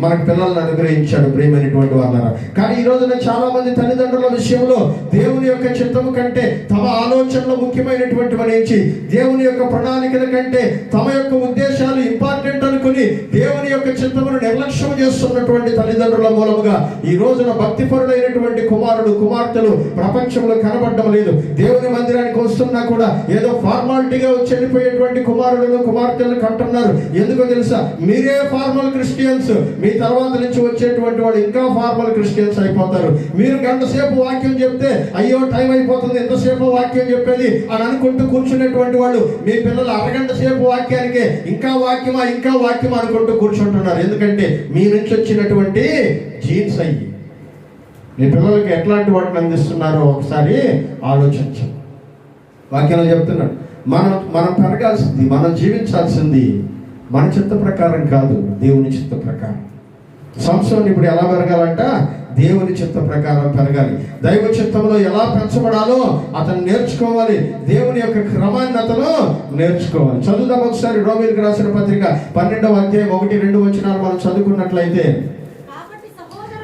మనకు పిల్లల్ని అనుగ్రహించాడు. ప్రియమైనటువంటి వాళ్ళరా, కానీ ఈ రోజున చాలా మంది తల్లిదండ్రుల విషయంలో దేవుని యొక్క చిత్తము కంటే తమ ఆలోచనలు ముఖ్యమైనటువంటి నుంచి దేవుని యొక్క ప్రణాళికల కంటే తమ యొక్క ఉద్దేశాలు ఇంపార్టెంట్ అనుకుని దేవుని యొక్క చిత్తమును నిర్లక్ష్యం చేస్తున్నటువంటి తల్లిదండ్రుల మూలముగా ఈ రోజున భక్తిపరులైనటువంటి కుమారుడు కుమార్తెలు ప్రపంచంలో కనబడడం లేదు. దేవుని మందిరానికి వస్తున్నా కూడా ఏదో ఫార్మాలిటీగా వచ్చి వెళ్ళిపోయేటువంటి కుమారులను కుమార్తెలను కంటున్నారు. ఎందుకో తెలుసా? మీరే ఫార్మల్ క్రిస్టియన్స్, మీ తర్వాత నుంచి వచ్చేటువంటి వాళ్ళు ఇంకా ఫార్మల్ క్రిస్టియన్స్ అయిపోతారు. మీరు గంట సేపు వాక్యం చెప్తే అయ్యో టైం అయిపోతుంది, ఎంతసేపు వాక్యం చెప్పేది అని అనుకుంటూ కూర్చునేటువంటి వాళ్ళు మీ పిల్లలు అరగంట సేపు వాక్యానికి ఇంకా వాక్యమా అనుకుంటూ కూర్చుంటున్నారు. ఎందుకంటే మీ నుంచి వచ్చినటువంటి జీన్స్ అయ్యి మీ పిల్లలకి ఎట్లాంటి వాటిని అందిస్తున్నారో ఒకసారి ఆలోచించండి. వాక్యంలో చెప్తున్నాడు, మనం పెరగాల్సింది, మనం జీవించాల్సింది మన చిత్త ప్రకారం కాదు, దేవుని చిత్త ప్రకారం. సంసోను ఇప్పుడు ఎలా పెరగాలంట? దేవుని చిత్త ప్రకారం పెరగాలి. దైవ చిత్తంలో ఎలా పెంచబడాలో అతను నేర్చుకోవాలి. దేవుని యొక్క క్రమాన్ని అతను నేర్చుకోవాలి. చదువుదాం ఒకసారి రోమీయులకు రాసిన పత్రిక 12వ అధ్యాయం 1-2 వచనాలు మనం చదువుకున్నట్లయితే,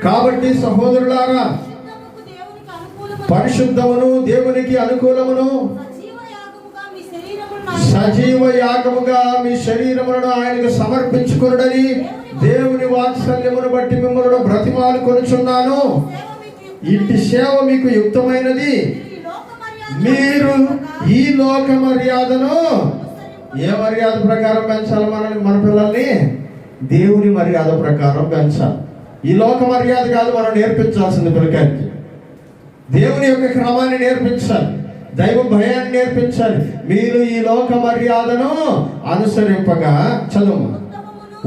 కాబట్టి సహోదరులారా, పరిశుద్ధమును దేవునికి అనుకూలమును సజీవ యాగముగా మీ శరీరములను ఆయనకు సమర్పించుకొనుడని దేవుని వాత్సల్యమును బట్టి మిమ్మల్ని బ్రతిమాలు కొనుచున్నాను. ఇంటి సేవ మీకు యుక్తమైనది. మీరు ఈ లోక మర్యాదను ఏ మర్యాద ప్రకారం పెంచాలి? మన పిల్లల్ని దేవుని మర్యాద ప్రకారం పెంచాలి. ఈ లోక మర్యాద కాదు మనం నేర్పించాల్సింది. పిల్లకాయకి దేవుని యొక్క క్రమాన్ని నేర్పించాలి, దైవ భయాన్ని నేర్పించాలి. మీరు ఈ లోక మర్యాదను అనుసరింపగా, చదువు,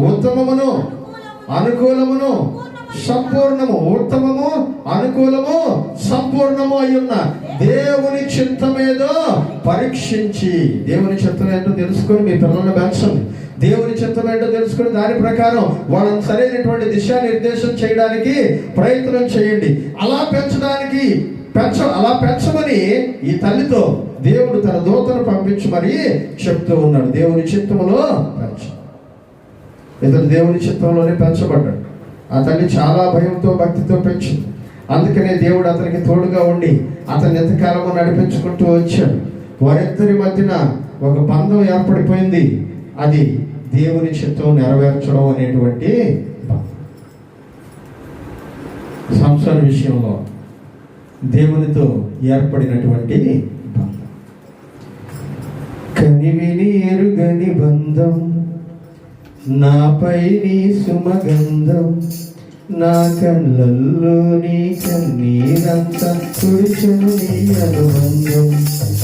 ఉత్తమమును అనుకూలమును సంపూర్ణము, ఉత్తమము అనుకూలము సంపూర్ణము అయ్యున్న దేవుని చిత్తమేదో పరీక్షించి, దేవుని చిత్తం ఏంటో తెలుసుకొని మీ పిల్లలను పెంచండి. దేవుని చిత్తం ఏంటో తెలుసుకుని దాని ప్రకారం వాళ్ళని సరైనటువంటి దిశానిర్దేశం చేయడానికి ప్రయత్నం చేయండి. అలా పెంచమని ఈ తల్లితో దేవుడు తన దూతను పంపించి మరి చెప్తూ ఉన్నాడు. దేవుని చిత్తములో పెంచు. ఇతడు దేవుని చిత్తంలోనే పెంచబడ్డాడు. ఆ తల్లి చాలా భయంతో భక్తితో పెంచింది. అందుకనే దేవుడు అతనికి తోడుగా ఉండి అతన్ని ఎంతకాలమో నడిపించుకుంటూ వచ్చాడు. వారిద్దరి మధ్యన ఒక బంధం ఏర్పడిపోయింది. అది దేవుని చిత్తం నెరవేర్చడం అనేటువంటి సంసార విషయంలో దేవునితో ఏర్పడినటువంటి బంధం. కనివిని ఎరుగని బంధం, నాపై నీ సుమగంధం, నా కళ్ళల్లో నీ కన్నీరంతా తుడిచెను నీ అనుబంధం,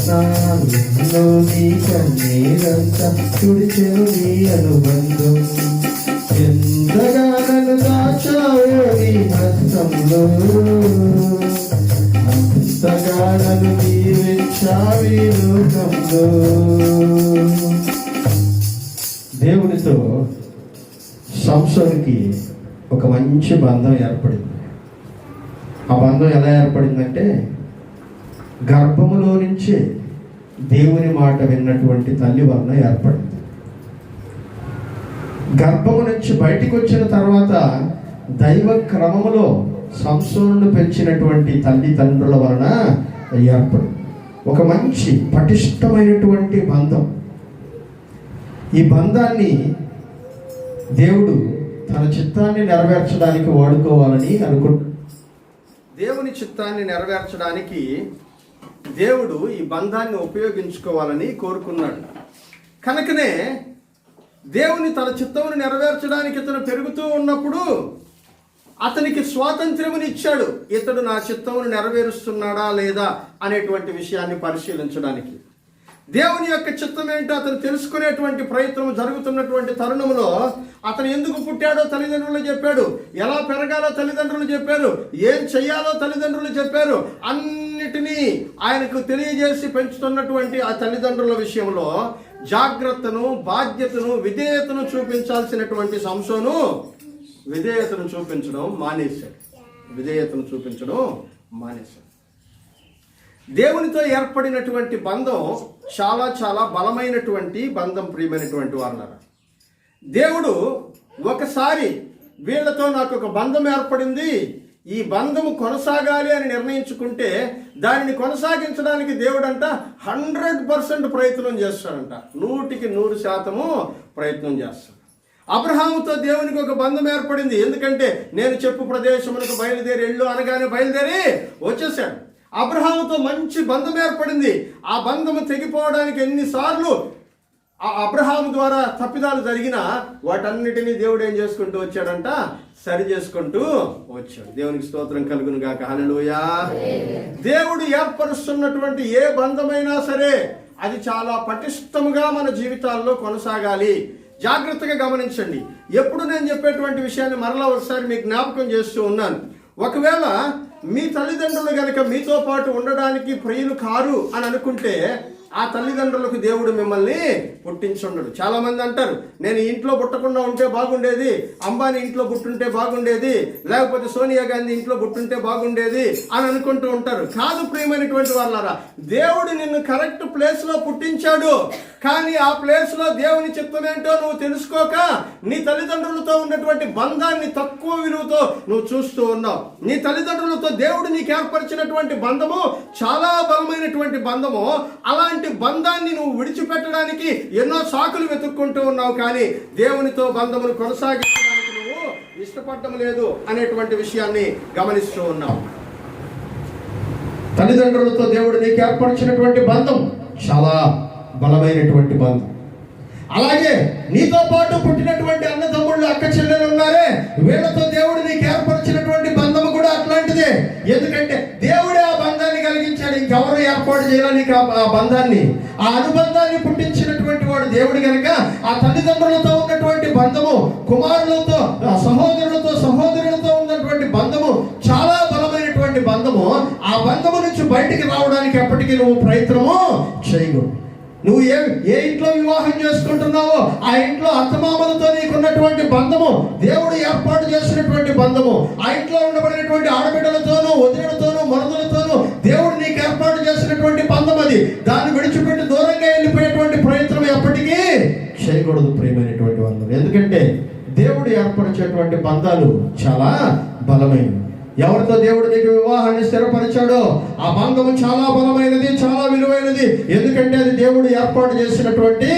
నాలో నీ కన్నీరంతా తుడిచెను నీ అనుబంధం. ఎంతగా నన్ను దాచావో నీ హస్తంలో, అంతగా నన్ను దీవించావి లోకంలో. దేవునితో సంసోనుకి ఒక మంచి బంధం ఏర్పడింది. ఆ బంధం ఎలా ఏర్పడిందంటే, గర్భములో నుంచే దేవుని మాట విన్నటువంటి తల్లి వలన ఏర్పడింది. గర్భము నుంచి బయటికి వచ్చిన తర్వాత దైవ క్రమములో సంసోనును పెంచినటువంటి తల్లిదండ్రుల వలన ఏర్పడింది ఒక మంచి పటిష్టమైనటువంటి బంధం. ఈ బంధాన్ని దేవుడు తన చిత్తాన్ని నెరవేర్చడానికి వాడుకోవాలని అనుకుంటున్నాడు. దేవుని చిత్తాన్ని నెరవేర్చడానికి దేవుడు ఈ బంధాన్ని ఉపయోగించుకోవాలని కోరుకున్నాడు. కనుకనే దేవుని తన చిత్తమును నెరవేర్చడానికి ఇతను పెరుగుతూ ఉన్నప్పుడు అతనికి స్వాతంత్ర్యముని ఇచ్చాడు. ఇతడు నా చిత్తమును నెరవేరుస్తున్నాడా లేదా అనేటువంటి విషయాన్ని పరిశీలించడానికి. దేవుని యొక్క చిత్తం ఏంటో అతను తెలుసుకునేటువంటి ప్రయత్నం జరుగుతున్నటువంటి తరుణంలో అతను ఎందుకు పుట్టాడో తల్లిదండ్రులు చెప్పాడు, ఎలా పెరగాలో తల్లిదండ్రులు చెప్పారు, ఏం చెయ్యాలో తల్లిదండ్రులు చెప్పారు. అన్నిటినీ ఆయనకు తెలియజేసి పెంచుతున్నటువంటి ఆ తల్లిదండ్రుల విషయంలో జాగ్రత్తను, బాధ్యతను, విధేయతను చూపించాల్సినటువంటి సంసోను విధేయతను చూపించడం మానేశాడు. దేవునితో ఏర్పడినటువంటి బంధం చాలా చాలా బలమైనటువంటి బంధం. ప్రియమైనటువంటి వారులారా, దేవుడు ఒకసారి వీళ్ళతో నాకు ఒక బంధం ఏర్పడింది, ఈ బంధము కొనసాగాలి అని నిర్ణయించుకుంటే దానిని కొనసాగించడానికి దేవుడంట 100% ప్రయత్నం చేస్తాడంట. 100% ప్రయత్నం చేస్తాడు. అబ్రహాముతో దేవునికి ఒక బంధం ఏర్పడింది. ఎందుకంటే నేను చెప్పు ప్రదేశమునకు బయలుదేరి వెళ్ళు అనగానే బయలుదేరి వచ్చేసాడు. అబ్రహాముతో మంచి బంధం ఏర్పడింది. ఆ బంధము తెగిపోవడానికి ఎన్నిసార్లు ఆ అబ్రహాము ద్వారా తప్పిదాలు జరిగినా వాటన్నిటినీ దేవుడు ఏం చేసుకుంటూ వచ్చాడంట, సరి చేసుకుంటూ వచ్చాడు. దేవునికి స్తోత్రం కలుగును గాక. హల్లెలూయా. దేవుడు ఏర్పరుస్తున్నటువంటి ఏ బంధమైనా సరే అది చాలా పటిష్టముగా మన జీవితాల్లో కొనసాగాలి. జాగ్రత్తగా గమనించండి. ఎప్పుడు నేను చెప్పేటువంటి విషయాన్ని మరలా ఒకసారి మీకు జ్ఞాపకం చేస్తూ ఉన్నాను. ఒకవేళ మీ తల్లిదండ్రులు గనక మీతో పాటు ఉండడానికి ప్రియులు కారు అని అనుకుంటే ఆ తల్లిదండ్రులకు దేవుడు మిమ్మల్ని పుట్టించుండడు. చాలా మంది అంటారు, నేను ఇంట్లో పుట్టకుండా ఉంటే బాగుండేది, అంబానీ ఇంట్లో పుట్టుంటే బాగుండేది, లేకపోతే సోనియా గాంధీ ఇంట్లో పుట్టుంటే బాగుండేది అని అనుకుంటూ ఉంటారు. కాదు ప్రియమైనటువంటి వాళ్ళారా, దేవుడు నిన్ను కరెక్ట్ ప్లేస్ లో పుట్టించాడు. కానీ ఆ ప్లేస్ లో దేవుని చిత్తం ఏంటో నువ్వు తెలుసుకోక నీ తల్లిదండ్రులతో ఉన్నటువంటి బంధాన్ని తక్కువ విలువతో నువ్వు చూస్తూ ఉన్నావు. నీ తల్లిదండ్రులతో దేవుడు నీకు ఏర్పరిచినటువంటి బంధము చాలా బలమైనటువంటి బంధము. అలాంటి బంధాన్ని నువ్వు విడిచిపెట్టడానికి ఎన్నో సాకులు వెతుక్కుంటూ ఉన్నావు. కానీ దేవునితో బంధమును కొనసాగించడానికి నువ్వు ఇష్టపడడం లేదు అనేటువంటి విషయాన్ని గమనిస్తూ ఉన్నావు. తల్లిదండ్రులతో దేవుడు నీకు ఏర్పరిచినటువంటి బంధం చాలా బలమైనటువంటి బంధం. అలాగే నీతో పాటు పుట్టినటువంటి అన్నదమ్ముళ్ళు అక్క చెల్లెలు ఉన్నారే, వీళ్ళతో దేవుడు నీకు ఏర్పరిచినటువంటి బంధము కూడా అట్లాంటిదే. ఎందుకంటే దేవుడే ఆ బంధాన్ని కలిగించాడు. ఇంకెవరు ఏర్పాటు చేయాలి నీకు ఆ బంధాన్ని, ఆ అనుబంధాన్ని పుట్టించినటువంటి వాడు దేవుడు కనుక ఆ తల్లిదండ్రులతో ఉన్నటువంటి బంధము, కుమారులతో సహోదరులతో ఉన్నటువంటి బంధము చాలా బలమైనటువంటి బంధము. ఆ బంధము నుంచి బయటికి రావడానికి ఎప్పటికీ నువ్వు ప్రయత్నము చేయకూడదు. నువ్వు ఏ ఇంట్లో వివాహం చేసుకుంటున్నావో ఆ ఇంట్లో అత్తమామలతో నీకున్నటువంటి బంధము దేవుడు ఏర్పాటు చేసినటువంటి బంధము. ఆ ఇంట్లో ఉండబడినటువంటి ఆడబిడ్డలతోనూ వదినలతోనూ మరుదులతోనూ దేవుడు నీకు ఏర్పాటు చేసినటువంటి బంధం అది. దాన్ని విడిచిపెట్టి దూరంగా వెళ్ళిపోయేటువంటి ప్రయత్నం ఎప్పటికీ చేయకూడదు ప్రియమైనటువంటి వాళ్ళు. ఎందుకంటే దేవుడు ఏర్పరిచేటువంటి బంధాలు చాలా బలమైనవి. ఎవరితో దేవుడు నీకు వివాహాన్ని స్థిరపరిచాడో ఆ బంధము చాలా బలమైనది, చాలా విలువైనది. ఎందుకంటే అది దేవుడు ఏర్పాటు చేసినటువంటి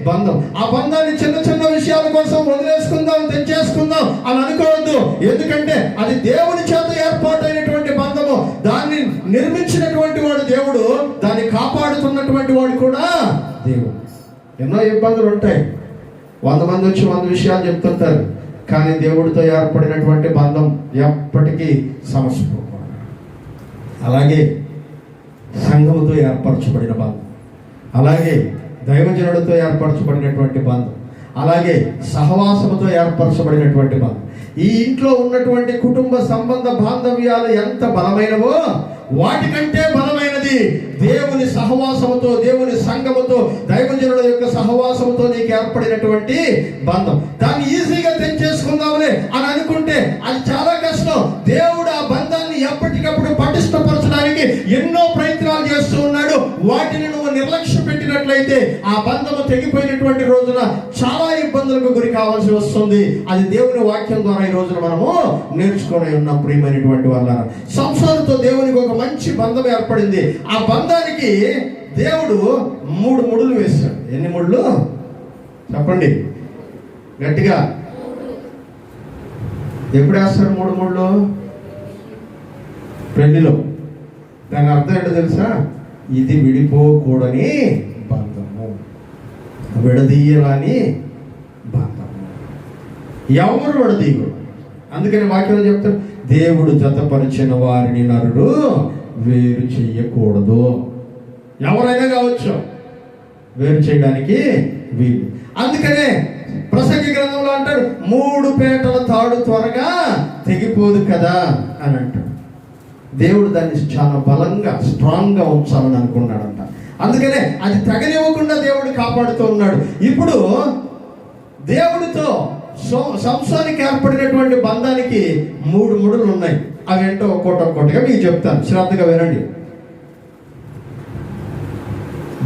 బంధం. ఆ బంధాన్ని చిన్న చిన్న విషయాల కోసం వదిలేసుకుందాం, తెచ్చేసుకుందాం అని అనుకోవద్దు. ఎందుకంటే అది దేవుని చేత ఏర్పాటైనటువంటి బంధము. దాన్ని నిర్మించినటువంటి వాడు దేవుడు, దాన్ని కాపాడుతున్నటువంటి వాడు కూడా దేవుడు. ఎన్నో ఇబ్బందులు ఉంటాయి. 100 మంది వచ్చి 100 విషయాలు చెప్తుంటారు. కానీ దేవుడితో ఏర్పడినటువంటి బంధం ఎప్పటికీ సమస్యపోకూడదు. అలాగే సంఘముతో ఏర్పరచబడిన బంధం, అలాగే దైవజనుడితో ఏర్పరచబడినటువంటి బంధం, అలాగే సహవాసముతో ఏర్పరచబడినటువంటి బంధం. ఈ ఇంట్లో ఉన్నటువంటి కుటుంబ సంబంధ బాంధవ్యాలు ఎంత బలమైనవో వాటికంటే బలమైనది దేవుని సహవాసముతో, దేవుని సంఘముతో, దైవజనుల యొక్క సహవాసముతో నీకు ఏర్పడినటువంటి బంధం. దాన్ని ఈజీగా తెంచేసుకుందాంలే అని అనుకుంటే అది చాలా కష్టం. దేవుడు ఆ బంధాన్ని ఎప్పటికప్పుడు పటిష్టపరచడానికి ఎన్నో ప్రయత్నాలు చేస్తూ ఉన్నాడు. వాటిని నువ్వు నిర్లక్ష్యం పెట్టినట్లయితే ఆ బంధము తెగిపోయినటువంటి రోజున చాలా ఇబ్బందులకు గురి కావాల్సి వస్తుంది. అది దేవుని వాక్యం ద్వారా ఈ రోజున మనము నేర్చుకొని ఉన్నాం ప్రియమైనటువంటి వాళ్ళ. సంసారంతో దేవునికి ఒక మంచి బంధం ఏర్పడింది. ఆ బంధానికి దేవుడు 3 ముడులు వేశాడు. ఎన్ని ముడులు చెప్పండి గట్టిగా? ఎప్పుడు వేస్తారు 3 ముడులు? పెళ్లిలో. దాని అర్థం ఏంటో తెలుసా? ఇది విడిపోకూడని బంధము, విడదీయరాని బంధము. ఎవరు విడదీయకూడదు. అందుకని వాక్యంలో చెప్తారు, దేవుడు జతపరిచిన వారిని నరుడు వేరు చెయ్యకూడదు. ఎవరైనా కావచ్చు, వేరు చేయడానికి వీలు. అందుకనే ప్రసంగి గ్రంథంలో అంటాడు, 3 పేటల తాడు త్వరగా తెగిపోదు కదా అని అంటాడు. దేవుడు దాన్ని చాలా బలంగా స్ట్రాంగ్గా ఉంచాలని అనుకున్నాడంట. అందుకనే అది తగనివ్వకుండా దేవుడు కాపాడుతూ ఉన్నాడు. ఇప్పుడు దేవుడితో సంసానికి ఏర్పడినటువంటి బంధానికి 3 ముడులు ఉన్నాయి. అవేంటో ఒక్కొక్కటిగా మీకు చెప్తాను, శ్రద్ధగా వినండి.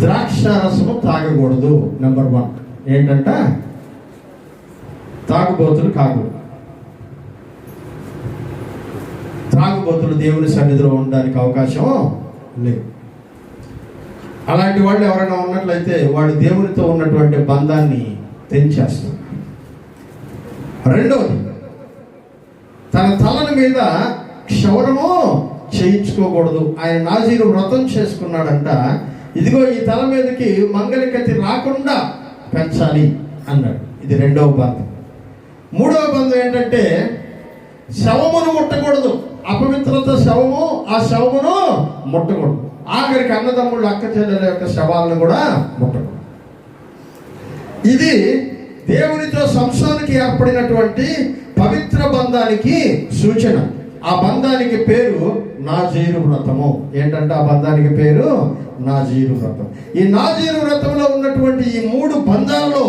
ద్రాక్షారసము తాగకూడదు. నెంబర్ 1 ఏంటంట? తాగుబోతులు కాకూడదు. త్రాగుబోతులు దేవుని సన్నిధిలో ఉండడానికి అవకాశం లేదు. అలాంటి వాళ్ళు ఎవరైనా ఉన్నట్లయితే వాడు దేవునితో ఉన్నటువంటి బంధాన్ని తెంచేస్తారు. రెండవది, తన తల మీద క్షౌరము చేయించుకోకూడదు. ఆయన నాజీరు వ్రతం చేసుకున్నాడంట. ఇదిగో ఈ తల మీదకి మంగళకత్తి రాకుండా పెంచాలి అన్నాడు. ఇది రెండవ బంధం. మూడవ బంధం ఏంటంటే శవమును ముట్టకూడదు. అపవిత్రత శవము, ఆ శవమును ముట్టకూడదు. ఆఖరికి అన్నదమ్ముళ్ళు అక్క చెల్లెల యొక్క శవాలను కూడా ముట్టకూడదు. ఇది దేవునితో సంసోనుకి ఏర్పడినటువంటి పవిత్ర బంధానికి సూచన. ఆ బంధానికి పేరు నాజీరు వ్రతము. ఏంటంటే ఆ బంధానికి పేరు నాజీరు వ్రతం. ఈ నాజీరు వ్రతంలో ఉన్నటువంటి ఈ 3 బంధాల్లో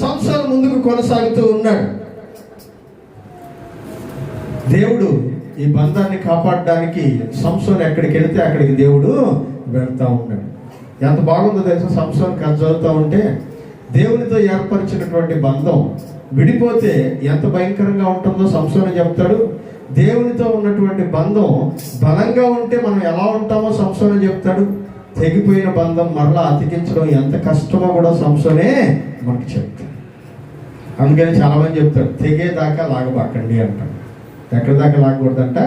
సంసోను ముందుకు కొనసాగుతూ ఉన్నాడు. దేవుడు ఈ బంధాన్ని కాపాడడానికి సంసోను ఎక్కడికి వెళితే అక్కడికి దేవుడు వెళ్తా ఉన్నాడు. ఎంత బాగుందో తెలుసా? సంసోను కథ చదువుతూ ఉంటే దేవునితో ఏర్పరిచినటువంటి బంధం విడిపోతే ఎంత భయంకరంగా ఉంటుందో సంసోను చెప్తాడు. దేవునితో ఉన్నటువంటి బంధం బలంగా ఉంటే మనం ఎలా ఉంటామో సంసోను చెప్తాడు. తెగిపోయిన బంధం మరలా అతికించడం ఎంత కష్టమో కూడా సంసోనే మనకు చెప్తాడు. అందుకని చాలా మంది చెప్తాడు, తెగేదాకా లాగబాకండి అంటాడు. ఎక్కడి దాకా లాగకూడదంట?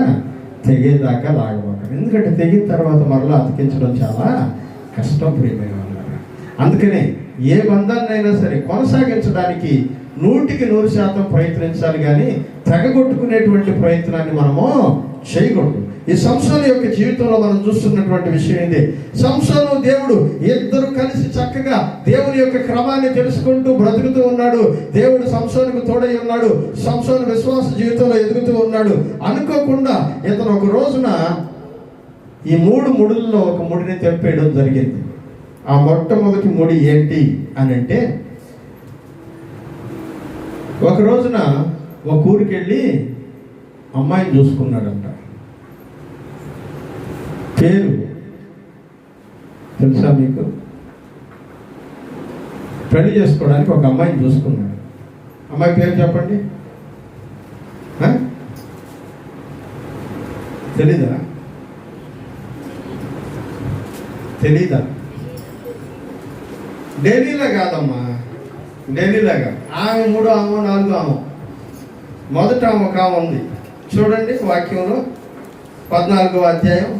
తెగేదాకా లాగబాకండి. ఎందుకంటే తెగిన తర్వాత మరలా అతికించడం చాలా కష్టం ప్రియమైన వాళ్ళ. అందుకనే ఏ బంధాన్నైనా సరే కొనసాగించడానికి 100% ప్రయత్నించాలి, కానీ తెగగొట్టుకునేటువంటి ప్రయత్నాన్ని మనము చేయకూడదు. ఈ సంసోను యొక్క జీవితంలో మనం చూస్తున్నటువంటి విషయం ఇదే. సంసోను దేవుడు ఇద్దరు కలిసి చక్కగా దేవుని యొక్క క్రమాన్ని తెలుసుకుంటూ బ్రతుకుతూ ఉన్నాడు. దేవుడు సంసోనుకు తోడై ఉన్నాడు. సంసోను విశ్వాస జీవితంలో ఎదుగుతూ ఉన్నాడు. అనుకోకుండా ఇతను ఒక రోజున ఈ 3 ముడుల్లో ఒక ముడిని తెంపేయడం జరిగింది. ఆ మొట్టమొదటి ముడి ఏంటి అని అంటే, ఒక రోజున ఒక ఊరికి వెళ్ళి అమ్మాయిని చూసుకున్నాడంట. పేరు తెలుసా మీకు? పెళ్లి చేసుకోవడానికి ఒక అమ్మాయిని చూసుకున్నాడు. అమ్మాయి పేరు చెప్పండి. తెలీదా? డెలీలా కాదమ్మా, డెలీలాగా. ఆమె 3, ఆమె 4, ఆమె మొదట ఆమె ఒక ఆమె ఉంది. చూడండి వాక్యంలో 14వ అధ్యాయం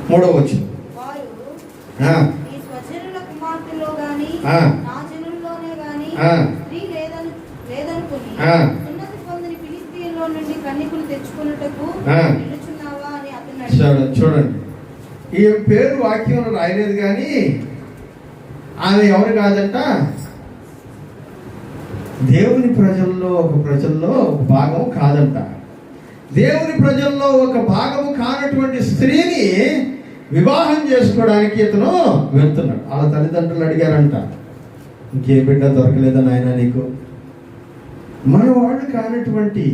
3వ వచనం. చూడండి, ఈ పేరు వాక్యంలో రాయలేదు, కానీ ఆమె ఎవరు కాదంట? దేవుని ప్రజల్లో ఒక భాగం కాదంట. దేవుని ప్రజల్లో ఒక భాగము కానటువంటి స్త్రీని వివాహం చేసుకోవడానికి ఇతను వెళ్తున్నాడు. వాళ్ళ తల్లిదండ్రులు అడిగారంట, ఇంకే బిడ్డ దొరకలేదా నాయన నీకు? మన వాళ్ళు కానటువంటి,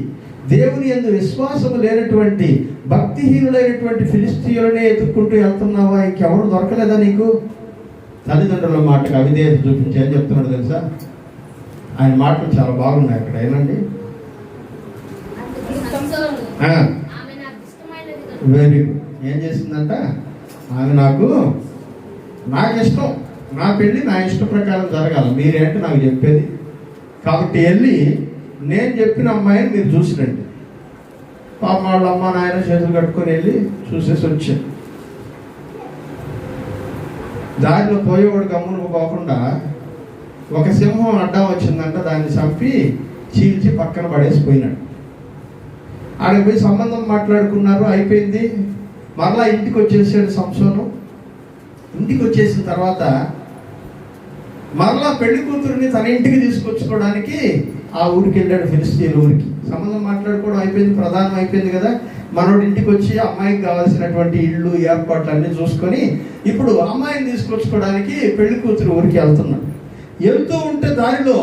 దేవుని యందు విశ్వాసము లేనటువంటి, భక్తిహీనులైనటువంటి ఫిలిష్తీయులనే ఎత్తుక్కుంటూ వెళ్తున్నావా? ఇంకెవరు దొరకలేదా నీకు? తల్లిదండ్రుల మాటకు అవిధేయత చూపించి అని చెప్తున్నాడు తెలుసా? ఆయన మాటలు చాలా బాగున్నాయి అక్కడ. ఏనండి, వెరీ గుడ్. ఏం చేసిందంట? ఆమె నాకు ఇష్టం, నా పెళ్ళి నా ఇష్ట ప్రకారం జరగాలి, మీరేంటి నాకు చెప్పేది? కాబట్టి వెళ్ళి నేను చెప్పిన అమ్మాయిని మీరు చూసిరండి. పాప వాళ్ళ అమ్మ నాయన చేతులు కట్టుకొని వెళ్ళి చూసేసి వచ్చాను. దారిలో పోయేవాడు గమ్మును పోకుండా ఒక సింహం అడ్డం వచ్చిందంట, దాన్ని చంపి చీల్చి పక్కన పడేసిపోయినాడు. ఆడికి పోయి సంబంధం మాట్లాడుకున్నారు, అయిపోయింది. మరలా ఇంటికి వచ్చేసాడు సంసోను. ఇంటికి వచ్చేసిన తర్వాత మరలా పెళ్లి కూతురిని తన ఇంటికి తీసుకొచ్చుకోవడానికి ఆ ఊరికి వెళ్ళాడు, ఫిలిష్తీయుల ఊరికి. సంబంధం మాట్లాడుకోవడం అయిపోయింది, ప్రధానం అయిపోయింది కదా. మనోడి ఇంటికి వచ్చి అమ్మాయికి కావాల్సినటువంటి ఇళ్ళు ఏర్పాట్లు అన్నీ చూసుకొని ఇప్పుడు అమ్మాయిని తీసుకొచ్చుకోవడానికి పెళ్లి కూతురు ఊరికి వెళ్తున్నాడు. వెళ్తూ ఉంటే దారిలో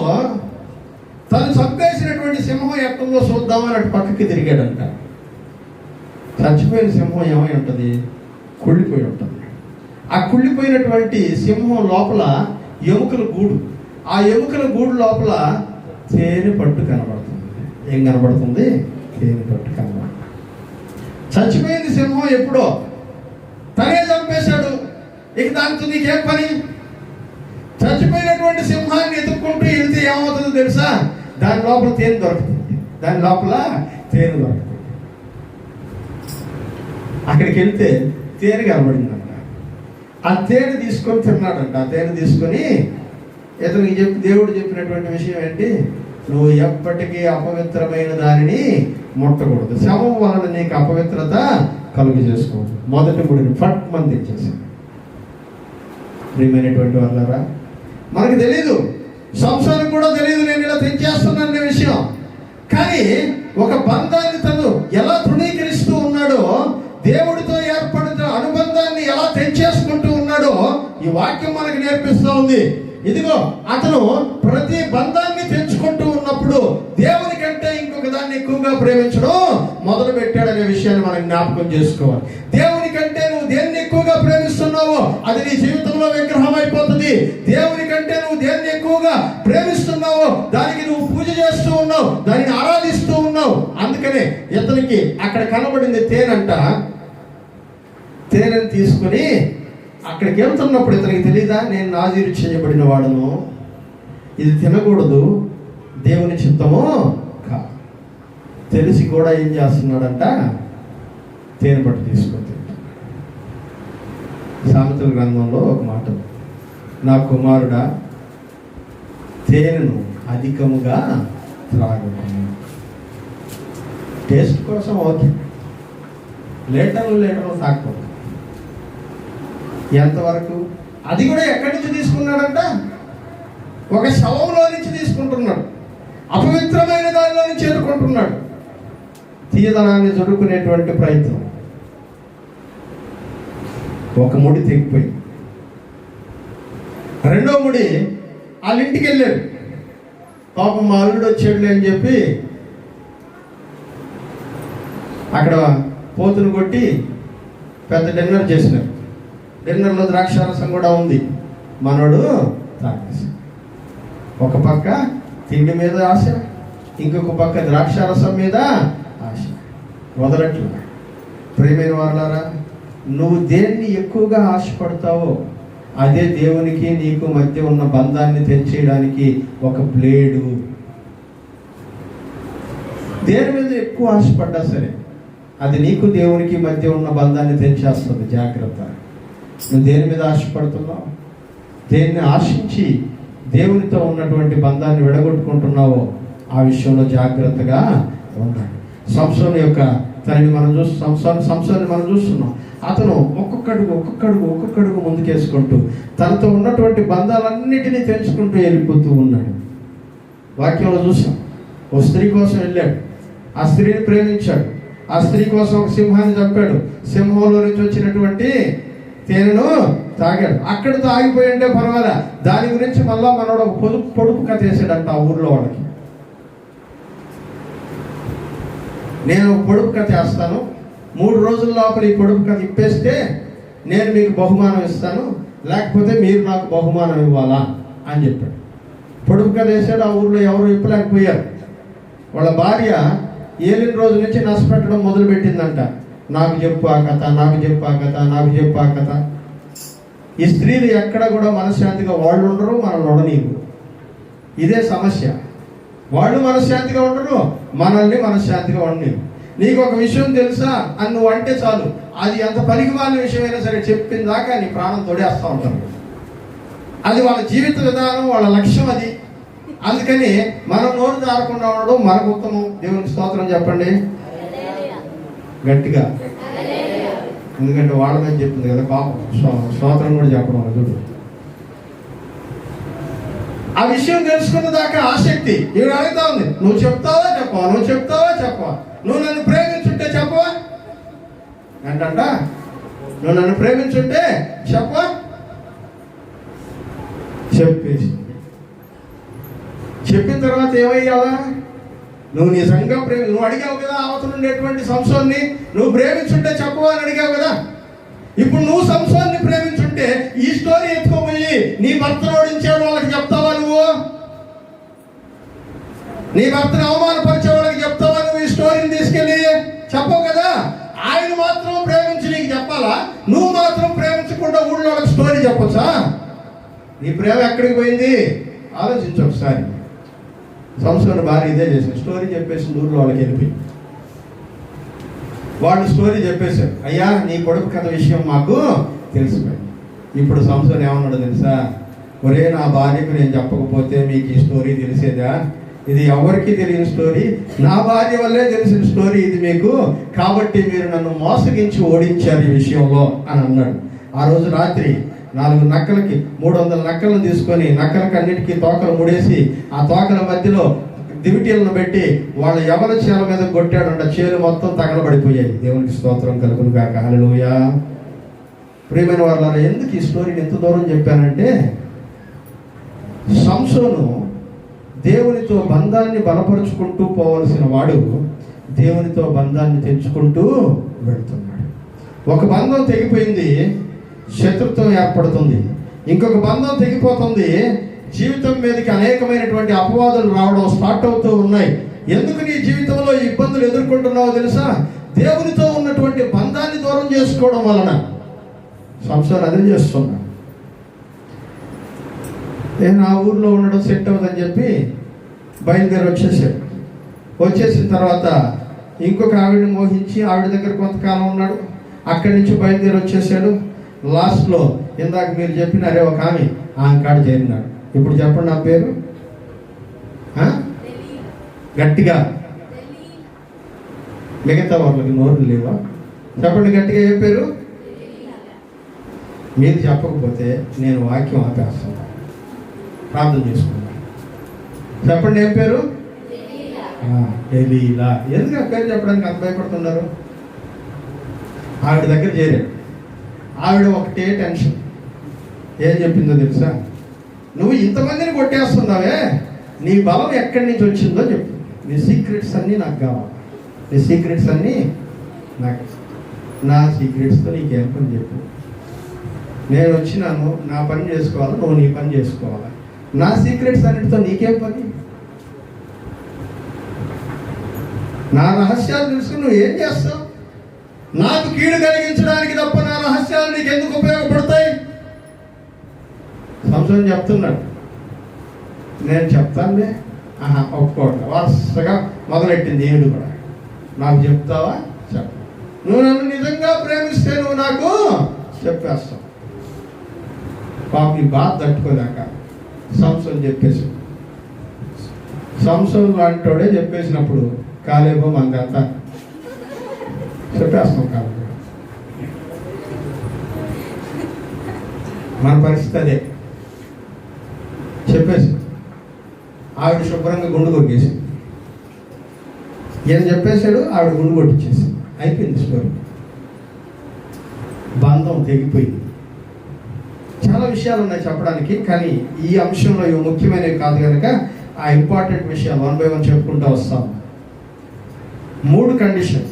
తను చంపేసినటువంటి సింహం ఎక్కడో చూద్దామని అటు పక్కకి తిరిగాడంట. చచ్చిపోయిన సింహం ఏమై ఉంటుంది? కుళ్ళిపోయి ఉంటుంది. ఆ కుళ్ళిపోయినటువంటి సింహం లోపల ఎముకల గూడు, ఆ ఎముకల గూడు లోపల తేనె పట్టు కనబడుతుంది. ఏం కనబడుతుంది? తేనె పట్టు కనబడి. చచ్చిపోయింది సింహం ఎప్పుడో, తనే చంపేశాడు. ఇక దాంతో నీకేం పని? చచ్చిపోయినటువంటి సింహాన్ని ఎత్తుక్కుంటూ వెళ్తే ఏమవుతుందో తెలుసా? దాని లోపల తేనె దొరుకుతుంది. దాని లోపల తేనె దొరుకుతుంది. అక్కడికి వెళ్తే తేనె కనబడిందంట. ఆ తేనె తీసుకొని తిన్నాడంట. ఆ తేనె తీసుకొని ఇతనికి దేవుడు చెప్పినటువంటి విషయం ఏంటి? నువ్వు ఎప్పటికీ అపవిత్రమైన దానిని ముట్టకూడదు, శవం వలన నీకు అపవిత్రత కలుగు చేసుకోవద్దు. మొదటి ముడిని ఫట్ మంది తెచ్చేసాడు. ప్రియమైనటువంటి వాళ్ళారా, మనకు తెలీదు, సంసారం కూడా తెలియదు నేను ఇలా తెంచేస్తున్నానే విషయం. కానీ ఒక బంధాన్ని తను ఎలా తృణీకరిస్తూ ఉన్నాడో, దేవుడితో ఏర్పడిన అనుబంధాన్ని ఎలా తెంచేసుకుంటూ ఉన్నాడో ఈ వాక్యం మనకు నేర్పిస్తూ ఉంది. ఇదిగో అతను ప్రతి బంధాన్ని తెంచుకుంటూ ఉన్నప్పుడు దేవుని కంటే ఇంకొక దాన్ని ఎక్కువగా ప్రేమించడం మొదలు పెట్టాడనే విషయాన్ని మనం జ్ఞాపకం చేసుకోవాలి. దేవుని కంటే నువ్వు దేన్ని ఎక్కువగా ప్రేమిస్తున్నావో అది నీ జీవితంలో విగ్రహం అయిపోతుంది. దేవుని కంటే నువ్వు దేన్ని ఎక్కువగా ప్రేమిస్తున్నావో దానికి నువ్వు పూజ చేస్తూ ఉన్నావు, దానిని ఆరాధిస్తూ ఉన్నావు. అందుకనే ఇతనికి అక్కడ కనబడింది తేనంట. తేనెని తీసుకొని అక్కడికి వెళ్తున్నప్పుడు ఇతనికి తెలీదా, నేను నాజీరు చేయబడిన వాడను, ఇది తినకూడదు, దేవుని చిత్తమో కా. తెలిసి కూడా ఏం చేస్తున్నాడంట? తేనె పట్టు తీసుకొని తింటాడు. సామెతల గ్రంథంలో ఒక మాట, నా కుమారుడా తేనెను అధికముగా త్రాగము. టేస్ట్ కోసం ఓకే, లీటర్లు తాగకూడదు. ఎంతవరకు? అది కూడా ఎక్కడి నుంచి తీసుకున్నాడంట? ఒక శవంలో నుంచి తీసుకుంటున్నాడు, అపవిత్రమైన దానిలో నుంచి చేరుకుంటున్నాడు. తీయదనాన్ని జరుపుకునేటువంటి ప్రయత్నం. ఒక ముడి తెగిపోయింది. రెండో ముడి వాళ్ళ ఇంటికి వెళ్ళాడు. పాపం మా అల్లుడు వచ్చాడులే అని చెప్పి అక్కడ పోతును కొట్టి పెద్ద డిన్నర్ చేసినారు. డిన్నర్లో ద్రాక్షారసం కూడా ఉంది. మనోడు తాగేసి ఒక పక్క తిండి మీద ఆశ, ఇంకొక పక్క ద్రాక్షారసం మీద ఆశ వదలట్లా. ప్రియమైన వాళ్ళారా, నువ్వు దేన్ని ఎక్కువగా ఆశపడతావో అదే దేవునికి నీకు మధ్య ఉన్న బంధాన్ని తెంచేయడానికి ఒక బ్లేడు. దేని మీద ఎక్కువ ఆశపడ్డా సరే అది నీకు దేవునికి మధ్య ఉన్న బంధాన్ని తెంచేస్తుంది. జాగ్రత్త. నువ్వు దేని మీద ఆశపడుతున్నావు, దేన్ని ఆశించి దేవునితో ఉన్నటువంటి బంధాన్ని విడగొట్టుకుంటున్నావో ఆ విషయంలో జాగ్రత్తగా ఉండాలి. సంసోను యొక్క తనని మనం సంసోన్ని మనం చూస్తున్నాం. అతను ఒక్కొక్కడుగు ముందుకేసుకుంటూ తనతో ఉన్నటువంటి బంధాలన్నిటినీ తెంచుకుంటూ వెళ్ళిపోతూ ఉన్నాడు. వాక్యంలో చూసాం. ఓ స్త్రీ కోసం వెళ్ళాడు, ఆ స్త్రీని ప్రేమించాడు. ఆ స్త్రీ కోసం ఒక సింహాన్ని చంపాడు. సింహంలో నుంచి వచ్చినటువంటి తేనెను తాగాడు. అక్కడితో ఆగిపోయి ఉంటే పర్వాలే, దాని గురించి మళ్ళా మనోడు ఒక పొడుపు కథ వేసాడంట ఆ ఊర్లో వాళ్ళకి. నేను ఒక పొడుపు కథ వేస్తాను, 3 రోజుల లోపల ఈ పొడుపు కథ ఇప్పేస్తే నేను మీకు బహుమానం ఇస్తాను, లేకపోతే మీరు నాకు బహుమానం ఇవ్వాలా అని చెప్పాడు. పొడుపు కథ వేసాడు. ఆ ఊర్లో ఎవరు ఇప్పలేకపోయారు. వాళ్ళ భార్య ఏలిన రోజు నుంచి నష్టపెట్టడం మొదలుపెట్టిందంట. నాకు చెప్పు ఆ కథ, నాకు చెప్పు ఆ కథ, నాకు చెప్పు ఆ కథ. ఈ స్త్రీలు ఎక్కడ కూడా మనశ్శాంతిగా వాళ్ళు ఉండరు, మనల్ని ఉండనీరు. ఇదే సమస్య. వాళ్ళు మనశ్శాంతిగా ఉండరు, మనల్ని మనశ్శాంతిగా ఉండనీరు. నీకు ఒక విషయం తెలుసా అని నువ్వు అంటే చాలు, అది ఎంత పనికిమాలిన విషయమైనా సరే చెప్పిన దాకా నీ ప్రాణం తోడేస్తూ ఉంటారు. అది వాళ్ళ జీవిత విధానం, వాళ్ళ లక్ష్యం అది. అందుకని మనం నోరు జారకుండా ఉండడం మనకు ఉత్తమం. దేవునికి స్తోత్రం చెప్పండి గట్టిగా. ఎందుకంటే వాళ్ళ మీద చెప్తుంది కదా పాపం, స్తోత్రం కూడా చెప్పడం చూడు. ఆ విషయం తెలుసుకున్న దాకా ఆసక్తి ఈవిడ అడుగుతా ఉంది, నువ్వు చెప్తావా చెప్పవా, నువ్వు చెప్తావా చెప్పవా, నువ్వు నన్ను ప్రేమించుంటే చెప్పవా అంటంట. నువ్వు నన్ను ప్రేమించుంటే చెప్పవా. చెప్పేసి చెప్పిన తర్వాత ఏమయ్యావా, నువ్వు నిజంగా నువ్వు అడిగావు కదా అవతల ఉండేటువంటి సంసోన్ని, నువ్వు ప్రేమించుంటే చెప్పవా అని అడిగావు కదా. ఇప్పుడు నువ్వు సంసోన్ని ప్రేమించుంటే ఈ స్టోరీ ఎత్తుకోపోయి నీ భర్తను ఓడించాడు వాళ్ళకి చెప్తావా నువ్వు? నీ భర్తను అవమానపరిచే వాళ్ళకి చెప్తావా నువ్వు ఈ స్టోరీని తీసుకెళ్ళి? నువ్వు మాత్రం ప్రేమించకుండా ఊళ్ళో వాళ్ళకి స్టోరీ చెప్పొచ్చా? నీ ప్రేమ ఎక్కడికి పోయింది? ఆలోచించు ఒకసారి. సంసోను భార్య ఇదే చేశారు, స్టోరీ చెప్పేసి ఊళ్ళో వాళ్ళకి వెళ్ళిపోయి వాళ్ళు స్టోరీ చెప్పేశారు. అయ్యా నీ కొడుకు కథ విషయం మాకు తెలిసిపోయింది. ఇప్పుడు సంసోను ఏమన్నాడు తెలుసా? ఒరే నా భార్యకు నేను చెప్పకపోతే మీకు ఈ స్టోరీ తెలిసేదా? ఇది ఎవరికి తెలియని స్టోరీ, నా భార్య వల్లే తెలిసిన స్టోరీ ఇది మీకు. కాబట్టి మీరు నన్ను మోసగించి ఓడించారు ఈ విషయంలో అని అన్నాడు. ఆ రోజు రాత్రి 4 నక్కలకి 300 నక్కలను తీసుకొని నక్కలకి అన్నిటికీ తోకలు ముడేసి ఆ తోకల మధ్యలో దివిటీలను పెట్టి వాళ్ళ ఎవరి చేల మీద కొట్టాడంట. చేలు మొత్తం తగలబడిపోయాయి. దేవునికి స్తోత్రం కలుగును గాక. హల్లెలూయా. ప్రియమైన వాళ్ళారా, ఎందుకు ఈ స్టోరీని ఎంత దూరం చెప్పానంటే, సంసోను దేవునితో బంధాన్ని బలపరుచుకుంటూ పోవలసిన వాడు దేవునితో బంధాన్ని తెంచుకుంటూ వెళుతున్నాడు. ఒక బంధం తెగిపోయింది, శత్రుత్వం ఏర్పడుతుంది. ఇంకొక బంధం తెగిపోతుంది, జీవితం మీదకి అనేకమైనటువంటి అపవాదులు రావడం స్టార్ట్ అవుతూ ఉన్నాయి. ఎందుకు నీ జీవితంలో ఈ ఇబ్బందులు ఎదుర్కొంటున్నావో తెలుసా? దేవునితో ఉన్నటువంటి బంధాన్ని దూరం చేసుకోవడం వలన. సంసారం అదే చేస్తున్నా. నేను ఆ ఊర్లో ఉండడం సెట్ అవుతుందని చెప్పి బయలుదేరి వచ్చేసిన తర్వాత ఇంకొక ఆవిడని మోహించి ఆవిడ దగ్గర కొంతకాలం ఉన్నాడు. అక్కడి నుంచి బయలుదేరి వచ్చేసాడు. లాస్ట్లో ఇందాక మీరు చెప్పినారే ఒక ఆమె కాడ చేరినాడు. ఇప్పుడు చెప్పండి నా పేరు గట్టిగా. మిగతా వాళ్ళకి నోరు లేవా? చెప్పండి గట్టిగా. ఏ పేరు? మీరు చెప్పకపోతే నేను వాక్యం ఆపేస్తాను. ప్రార్థన చేసుకున్నాను. చెప్పండి ఏం పేరు? డెలీలా. ఎందుకు ఆ పేరు చెప్పడానికి అంత భయపడుతున్నారు? ఆవిడ దగ్గర చేరాడు. ఆవిడ ఒకటే టెన్షన్. ఏం చెప్పిందో తెలుసా? నువ్వు ఇంతమందిని కొట్టేస్తున్నావే, నీ బలం ఎక్కడి నుంచి వచ్చిందో చెప్పు. నీ సీక్రెట్స్ అన్నీ నాకు కావాలి. నీ సీక్రెట్స్ అన్నీ నాకు. నా సీక్రెట్స్తో నీకేం పని చెప్పు. నేను వచ్చినాను, నా పని చేసుకోవాలి, నువ్వు నీ పని చేసుకోవాలి. నా సీక్రెట్స్ అన్నిటితో నీకేం పని? నా రహస్యాలు తెలుసుకుని నువ్వు ఏం చేస్తావు? నాకు కీడు కలిగించడానికి తప్ప నా రహస్యాలు నీకు ఎందుకు ఉపయోగపడతాయి? సంసోను చెప్తున్నాడు. నేను చెప్తానులే. ఒప్పుకోవట్లే. వరుసగా మొదలెట్టింది ఏడు కూడా. నాకు చెప్తావా? చెప్ప. నువ్వు నన్ను నిజంగా ప్రేమిస్తే నువ్వు నాకు చెప్పేస్తావు. పాపి బాధ తట్టుకోలేక సంసోను చెప్పేసి, సంసోను లాంటోడే చెప్పేసినప్పుడు కాలేబో మందంతా చెప్పేస్తాం. కాలేబో మన పరిస్థితి అదే. చెప్పేసి ఆవిడ శుభ్రంగా గుండు కొట్టేసి, ఈయన చెప్పేశాడు, ఆవిడ గుండు కొట్టించేసి అయిపోయింది స్టోరీ. బంధం తెగిపోయింది. చాలా విషయాలు ఉన్నాయి చెప్పడానికి, కానీ ఈ అంశంలో ఇవి ముఖ్యమైనవి కాదు కనుక ఆ ఇంపార్టెంట్ విషయాలు 1 by 1 చెప్పుకుంటూ వస్తాం. 3 కండిషన్,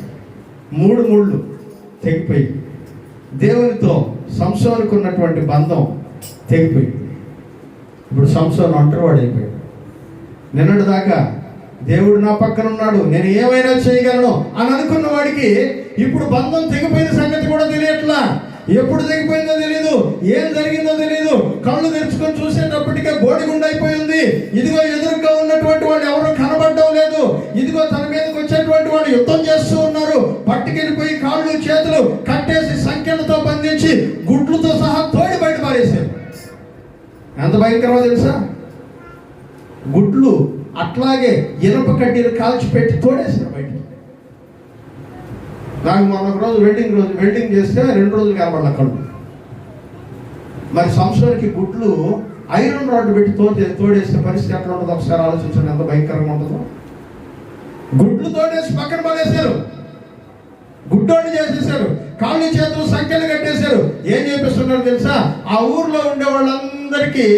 3 ముళ్ళు తెగిపోయి దేవునితో సంసోనుకు ఉన్నటువంటి బంధం తెగిపోయింది. ఇప్పుడు సంసోను ఒంటరివాడు అయిపోయాడు. నిన్నటి దాకా దేవుడు నా పక్కన ఉన్నాడు, నేను ఏమైనా చేయగలను అని అనుకున్న వాడికి ఇప్పుడు బంధం తెగిపోయిన సంగతి కూడా తెలియట్లా. ఎప్పుడు తెగిపోయిందో తెలియదు, ఏం జరిగిందో తెలియదు. కళ్ళు తెరుచుకొని చూసేటప్పటికే బోడిగుండు అయిపోయింది. ఇదిగో ఎదురుగా ఉన్నటువంటి వాళ్ళు ఎవరు కనబడడం లేదు. ఇదిగో తన మీదకి వచ్చేటువంటి వాళ్ళు యుద్ధం చేస్తూ ఉన్నారు. పట్టుకెళ్ళిపోయి కాళ్ళు చేతులు కట్టేసి సంఖ్యలతో బంధించి గుడ్లతో సహా తోడి బయట పారేశారు. ఎంత భయంకరమో తెలుసా? గుడ్లు అట్లాగే ఇనప కడ్డీలు కాల్చిపెట్టి తోడేశారు బయట. నాకు మొన్న రోజు వెల్డింగ్ చేస్తే 2 రోజులు కనబడాలి కళ్ళు. మరి సంవత్సరానికి గుడ్లు ఐరన్ రాడ్ పెట్టి తోడేస్తే పరిస్థితి ఎట్లా ఉంటుందో ఒకసారి ఆలోచించండి, ఎంత భయంకరంగా ఉంటుందో. గుడ్లు తోడేసి పక్కన పడేశారు, గుడ్డోని చేసేసారు, కాళ్ళు చేతులు సంఖ్యలు కట్టేశారు. ఏం చేపిస్తున్నారు తెలుసా? ఆ ఊర్లో ఉండే వాళ్ళందరికీ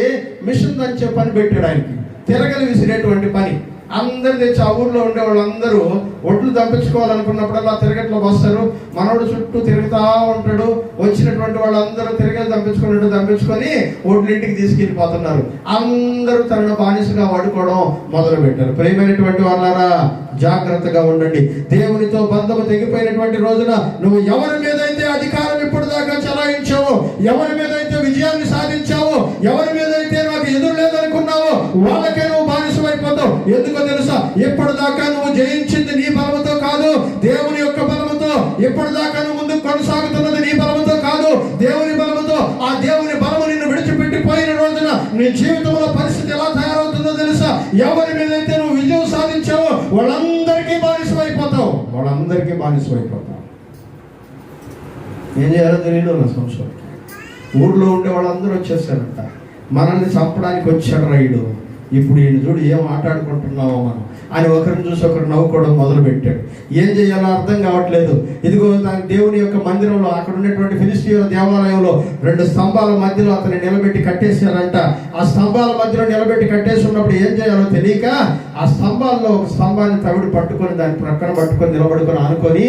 మిషన్ దంచే పని పెట్టాడు ఆయనకి, తిరగలి విసిరేటువంటి పని. అందరు తెచ్చి ఆ ఊర్లో ఉండే వాళ్ళందరూ ఒడ్లు దంపించుకోవాలనుకున్నప్పుడల్లా తిరగట్లోకి వస్తారు. మనోడు చుట్టూ తిరుగుతూ ఉంటాడు. వచ్చినటువంటి వాళ్ళందరూ తిరగలి దంపించుకొని ఒడ్లు ఇంటికి తీసుకెళ్ళిపోతున్నారు. అందరూ తనను బానిసగా వాడుకోవడం మొదలు పెట్టారు. ప్రియమైనటువంటి వాళ్ళారా, జాగ్రత్తగా ఉండండి. దేవునితో బంధము తెగిపోయినటువంటి రోజున నువ్వు ఎవరి మీద అయితే అధికారం ఇప్పుడు దాకా చలాయించావో, ఎవరి మీద అయితే విజయాన్ని సాధించావో, ఎవరి మీద అయితే నాకు ఎదురు లేదనుకున్నావో వాళ్ళకే నువ్వు బానిసమైపోతావు. ఎందుకో తెలుసా? ఎప్పటిదాకా నువ్వు జయించింది నీ బలముతో కాదు, దేవుని యొక్క బలముతో. ఎప్పటిదాకా నువ్వు ముందుకు కొనసాగుతున్నది నీ బలముతో కాదు, దేవుని బలముతో. ఆ దేవుని బలము నిన్ను విడిచిపెట్టిపోయిన రోజున నీ జీవితంలో పరిస్థితి ఎలా తయారవుతుందో తెలుసా? ఎవరి మీద అయితే నువ్వు విజయం సాధించావో వాళ్ళందరికీ బానిసమైపోతావు, వాళ్ళందరికీ బానిసమైపోతావు. ఏం చేయాలో తెలియదు నా సంవత్సరం. ఊర్లో ఉండే వాళ్ళందరూ వచ్చేసారంట, మనల్ని చంపడానికి వచ్చాడు రైడు. ఇప్పుడు ఈయన చూడు ఏం మాట్లాడుకుంటున్నామో మనం అని ఒకరిని చూసి ఒకరు నవ్వుకోవడం మొదలు పెట్టాడు. ఏం చేయాలో అర్థం కావట్లేదు. ఇదిగో దాని దేవుని యొక్క మందిరంలో, అక్కడ ఉన్నటువంటి ఫిలిష్తీయుల దేవాలయంలో 2 స్తంభాల మధ్యలో అతన్ని నిలబెట్టి కట్టేశారంట. ఆ స్తంభాల మధ్యలో నిలబెట్టి కట్టేసి ఉన్నప్పుడు ఏం చేయాలో తెలియక ఆ స్తంభాల్లో ఒక స్తంభాన్ని తవిడి పట్టుకొని దాని ప్రక్కన పట్టుకొని నిలబడుకొని ఆనుకొని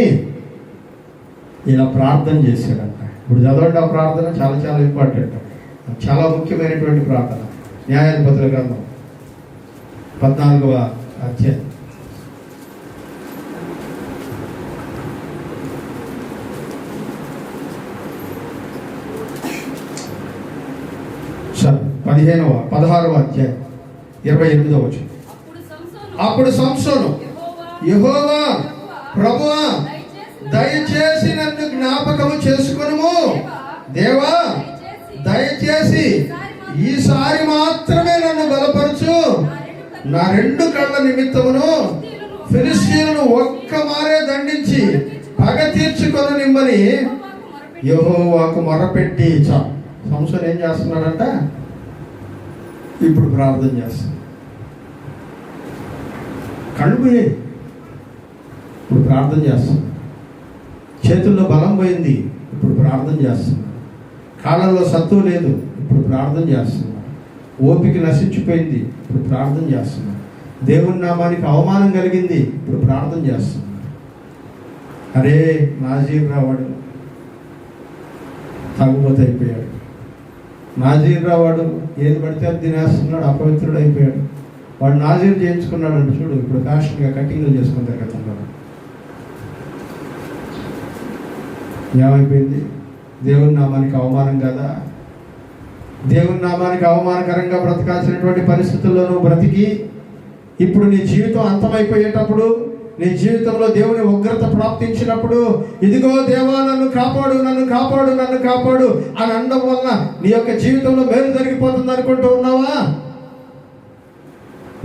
ఇలా ప్రార్థన చేశాడంట. ఇప్పుడు చదవండి ఆ ప్రార్థన, చాలా చాలా ఇంపార్టెంట్, చాలా ముఖ్యమైనటువంటి ప్రార్థన. న్యాయాధిపతుల గ్రంథం 14వ అధ్యాయం. సరే 16వ అధ్యాయం 28వ వచనం. అప్పుడు సంసోను, యెహోవా ప్రభువా, దయచేసి నన్ను జ్ఞాపకము చేసుకొనుము. దేవా, దయచేసి ఈసారి మాత్రమే నన్ను బలపరచు. నా 2 కళ్ళ నిమిత్తమును ఫిలిష్తీయులను ఒక్క మారే దండించి పగ తీర్చుకొని నిమ్మని యెహోవాకు మొరపెట్టి. సంసోను ఏం చేస్తున్నాడంట? ఇప్పుడు ప్రార్థన చేస్తాడు. కళ్ళు పోయాయి, ఇప్పుడు ప్రార్థన చేస్తాడు. చేతుల్లో బలం పోయింది, ఇప్పుడు ప్రార్థన చేస్తున్నాడు. కాళ్ళల్లో సత్తువ లేదు, ఇప్పుడు ప్రార్థన చేస్తున్నాడు. ఓపిక నశించిపోయింది, ఇప్పుడు ప్రార్థన చేస్తున్నాడు. దేవుని నామానికి అవమానం కలిగింది, ఇప్పుడు ప్రార్థన చేస్తున్నాడు. అరే నాజీర్ రావాడు తాగుబోతు అయిపోయాడు. నాజీర్ రావాడు ఏది పడితే అది తినేస్తున్నాడు, అపవిత్రుడు అయిపోయాడు. వాడు నాజీర్ చేయించుకున్నాడు అంటే చూడు, ఇప్పుడు ఫ్యాషన్గా కటింగ్లు చేసుకుని తిరుగుతున్నాడు. ఏమైపోయింది? దేవుని నామానికి అవమానం కదా? దేవుని నామానికి అవమానకరంగా బ్రతకాల్సినటువంటి పరిస్థితుల్లో నువ్వు బ్రతికి ఇప్పుడు నీ జీవితం అంతమైపోయేటప్పుడు, నీ జీవితంలో దేవుని ఉగ్రత ప్రాప్తించినప్పుడు, ఇదిగో దేవా నన్ను కాపాడు, నన్ను కాపాడు, నన్ను కాపాడు అని అనడం వల్ల నీ యొక్క జీవితంలో మేలు జరిగిపోతుంది అనుకుంటూ ఉన్నావా?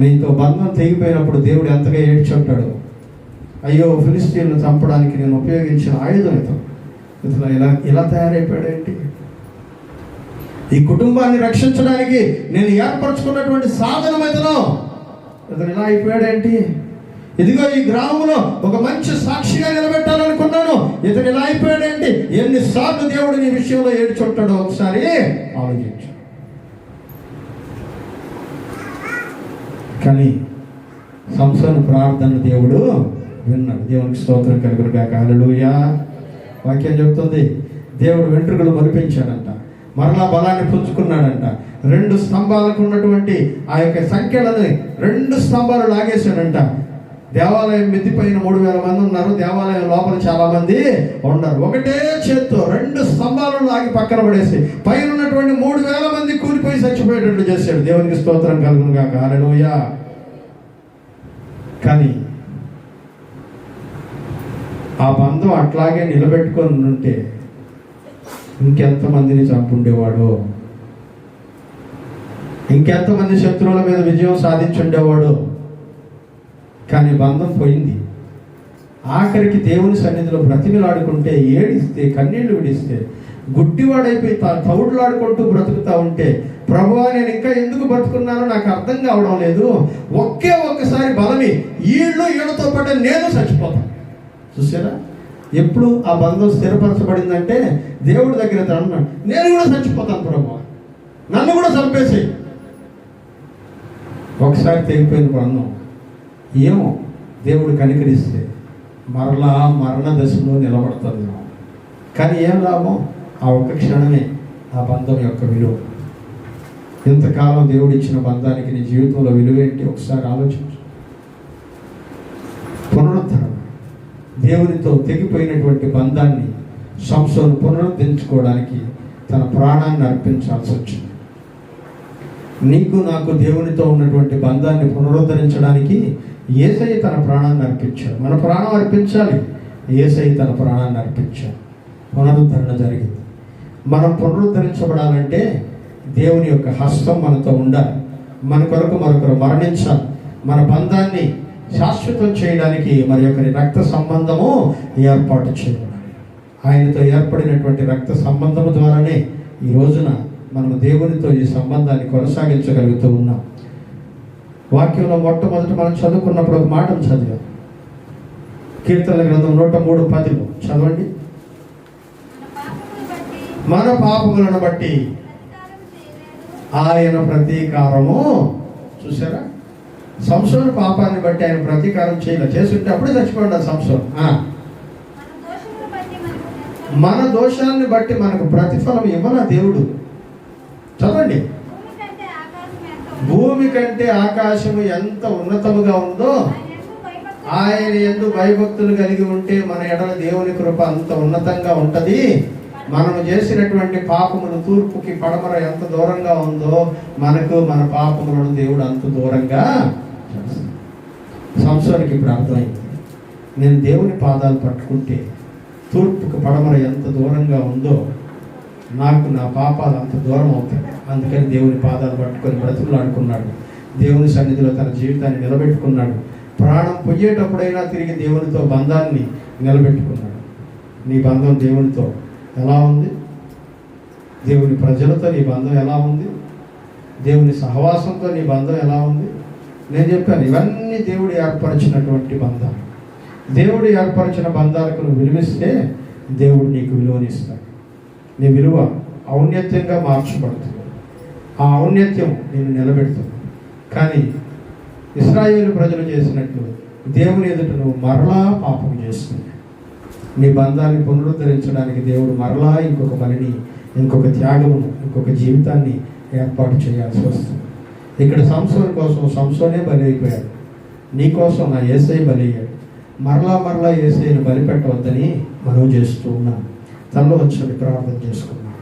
నీతో బంధం తెగిపోయినప్పుడు దేవుడు ఎంతగా ఏడ్చుంటాడు. అయ్యో, ఫిలిష్తీయులను చంపడానికి నేను ఉపయోగించిన ఆయుధం ఇతను ఇలా తయారైపోయాడేంటి? ఈ కుటుంబాన్ని రక్షించడానికి నేను ఏర్పరచుకున్నటువంటి సాధనం ఇతను ఇలా అయిపోయాడేంటి? ఇదిగో ఈ గ్రామంలో ఒక మంచి సాక్షిగా నిలబెట్టాలనుకున్నాను, ఇతను ఇలా అయిపోయాడేంటి? ఎన్నిసార్లు దేవుడు నీ విషయంలో ఏడ్చుంటాడో ఒకసారి ఆలోచించు. కానీ సంసోను ప్రార్థన దేవుడు విన్నాడు. దేవునికి స్తోత్రం కలుగును గాక. హల్లెలూయా. వాక్యం చెప్తుంది, దేవుడు వెంట్రుకలు మొలిపించాడంట, మరలా బలాన్ని పుంజుకున్నాడంట. 2 స్తంభాలకు ఉన్నటువంటి ఆ యొక్క సంఖ్యలను 2 స్తంభాలు లాగేశాడంట. దేవాలయం మిద్దిపైన 3000 మంది ఉన్నారు, దేవాలయం లోపల చాలా మంది ఉన్నారు. ఒకటే చేత్తో 2 స్తంభాలను లాగి పక్కన పడేసి పైన ఉన్నటువంటి 3000 మంది కూలిపోయి చచ్చిపోయేటట్లు చేశాడు. దేవునికి స్తోత్రం కలుగును గాక. హల్లెలూయా. కానీ ఆ బంధం అట్లాగే నిలబెట్టుకొని ఉంటే ఇంకెంతమందిని చంపుండేవాడు, ఇంకెంతమంది శత్రువుల మీద విజయం సాధించుండేవాడు. కానీ బంధం పోయింది. ఆఖరికి దేవుని సన్నిధిలో బ్రతిమిలాడుకుంటే, ఏడిస్తే, కన్నీళ్లు విడిస్తే, గుడ్డివాడైపోయి తౌడులాడుకుంటూ బ్రతుకుతా ఉంటే, ప్రభువా నేను ఇంకా ఎందుకు బ్రతుకున్నానో నాకు అర్థం కావడం లేదు, ఒక్కసారి బలమి వీళ్ళతో పాటు నేను చచ్చిపోతాను. చూసారా? ఎప్పుడు ఆ బంధం స్థిరపరచబడిందంటే దేవుడి దగ్గర అన్నాడు, నేను కూడా చచ్చిపోతాను ప్రభువా, నన్ను కూడా చంపేసి. ఒకసారి తెగిపోయిన బంధం ఏమో దేవుడు కనికరిస్తే మరలా మరణ దశలో నిలబడుతుంది. కానీ ఏం లాభం? ఆ ఒక్క క్షణమే ఆ బంధం యొక్క విలువ. ఇంతకాలం దేవుడు ఇచ్చిన బంధానికి నీ జీవితంలో విలువ ఏంటి? ఒకసారి ఆలోచించు. పునరుద్ధరణ, దేవునితో తెగిపోయినటువంటి బంధాన్ని సంసోను పునరుద్ధరించుకోవడానికి తన ప్రాణాన్ని అర్పించాల్సి వచ్చింది. నీకు నాకు దేవునితో ఉన్నటువంటి బంధాన్ని పునరుద్ధరించడానికి యేసయ్య తన ప్రాణాన్ని అర్పించాడు. మన ప్రాణం అర్పించాలి, యేసయ్య తన ప్రాణాన్ని అర్పించాడు. పునరుద్ధరణ జరిగింది. మనం పునరుద్ధరించబడాలంటే దేవుని యొక్క హస్తం మనతో ఉండాలి. మన కొరకు మరొకరు మరణించాలి. మన బంధాన్ని శాశ్వతం చేయడానికి మరి ఒకరి రక్త సంబంధము ఏర్పాటు చేయాలి. ఆయనతో ఏర్పడినటువంటి రక్త సంబంధము ద్వారానే ఈ రోజున మనము దేవునితో ఈ సంబంధాన్ని కొనసాగించగలుగుతూ ఉన్నాం. వాక్యంలో మొట్టమొదటి మనం చదువుకున్నప్పుడు ఒక మాటను చదివాం. కీర్తనల గ్రంథం 103:10 చదవండి. మన పాపములను బట్టి ఆయన ప్రతీకారము. చూసారా, సంసోను పాపాన్ని బట్టి ఆయన ప్రతీకారం చేయలేదు. చేస్తుంటే అప్పుడే చచ్చిపోయాడు సంసోను. మన దోషాన్ని బట్టి మనకు ప్రతిఫలం ఇవ్వనా దేవుడు? చదవండి. భూమి కంటే ఆకాశము ఎంత ఉన్నతముగా ఉందో ఆయన యందు భయభక్తులు కలిగి ఉంటే మన ఎడల దేవుని కృప అంత ఉన్నతంగా ఉంటది. మనము చేసినటువంటి పాపములు తూర్పుకి పడమర ఎంత దూరంగా ఉందో మనకు మన పాపములను దేవుడు అంత దూరంగా. సంసోనుకి ఇప్పుడు అర్థమైంది, నేను దేవుని పాదాలు పట్టుకుంటే తూర్పుకు పడమర ఎంత దూరంగా ఉందో నాకు నా పాపాలు అంత దూరం అవుతాయి. అందుకని దేవుని పాదాలు పట్టుకొని బ్రతుకులాడుకున్నాడు. దేవుని సన్నిధిలో తన జీవితాన్ని నిలబెట్టుకున్నాడు. ప్రాణం పొయ్యేటప్పుడైనా తిరిగి దేవునితో బంధాన్ని నిలబెట్టుకున్నాడు. నీ బంధం దేవునితో ఎలా ఉంది? దేవుని ప్రజలతో నీ బంధం ఎలా ఉంది? దేవుని సహవాసంతో నీ బంధం ఎలా ఉంది? నేను చెప్పాను, ఇవన్నీ దేవుడు ఏర్పరిచినటువంటి బంధాలు. దేవుడు ఏర్పరిచిన బంధాలకు నువ్వు విలువిస్తే దేవుడు నీకు విలువనిస్తాడు. నీ విలువ ఔన్నత్యంగా మార్చబడుతుంది. ఆ ఔన్నత్యం నేను నిలబెడుతుంది. కానీ ఇశ్రాయేలు ప్రజలు చేసినట్లు దేవుని ఎదుట నువ్వు మరలా పాపం చేస్తుంది. నీ బంధాన్ని పునరుద్ధరించడానికి దేవుడు మరలా ఇంకొక పనిని, ఇంకొక త్యాగమును, ఇంకొక జీవితాన్ని ఏర్పాటు చేయాల్సి వస్తుంది. ఇక్కడ సంసోను కోసం సంసోనే బలి అయిపోయాడు. నీ కోసం నా యేసయ్య బలి అయ్యాడు. మరలా యేసయ్యను బలిపెట్టవద్దని మనవి చేస్తూ ఉన్నాను. తనలో వచ్చి ప్రార్థన చేసుకున్నాను.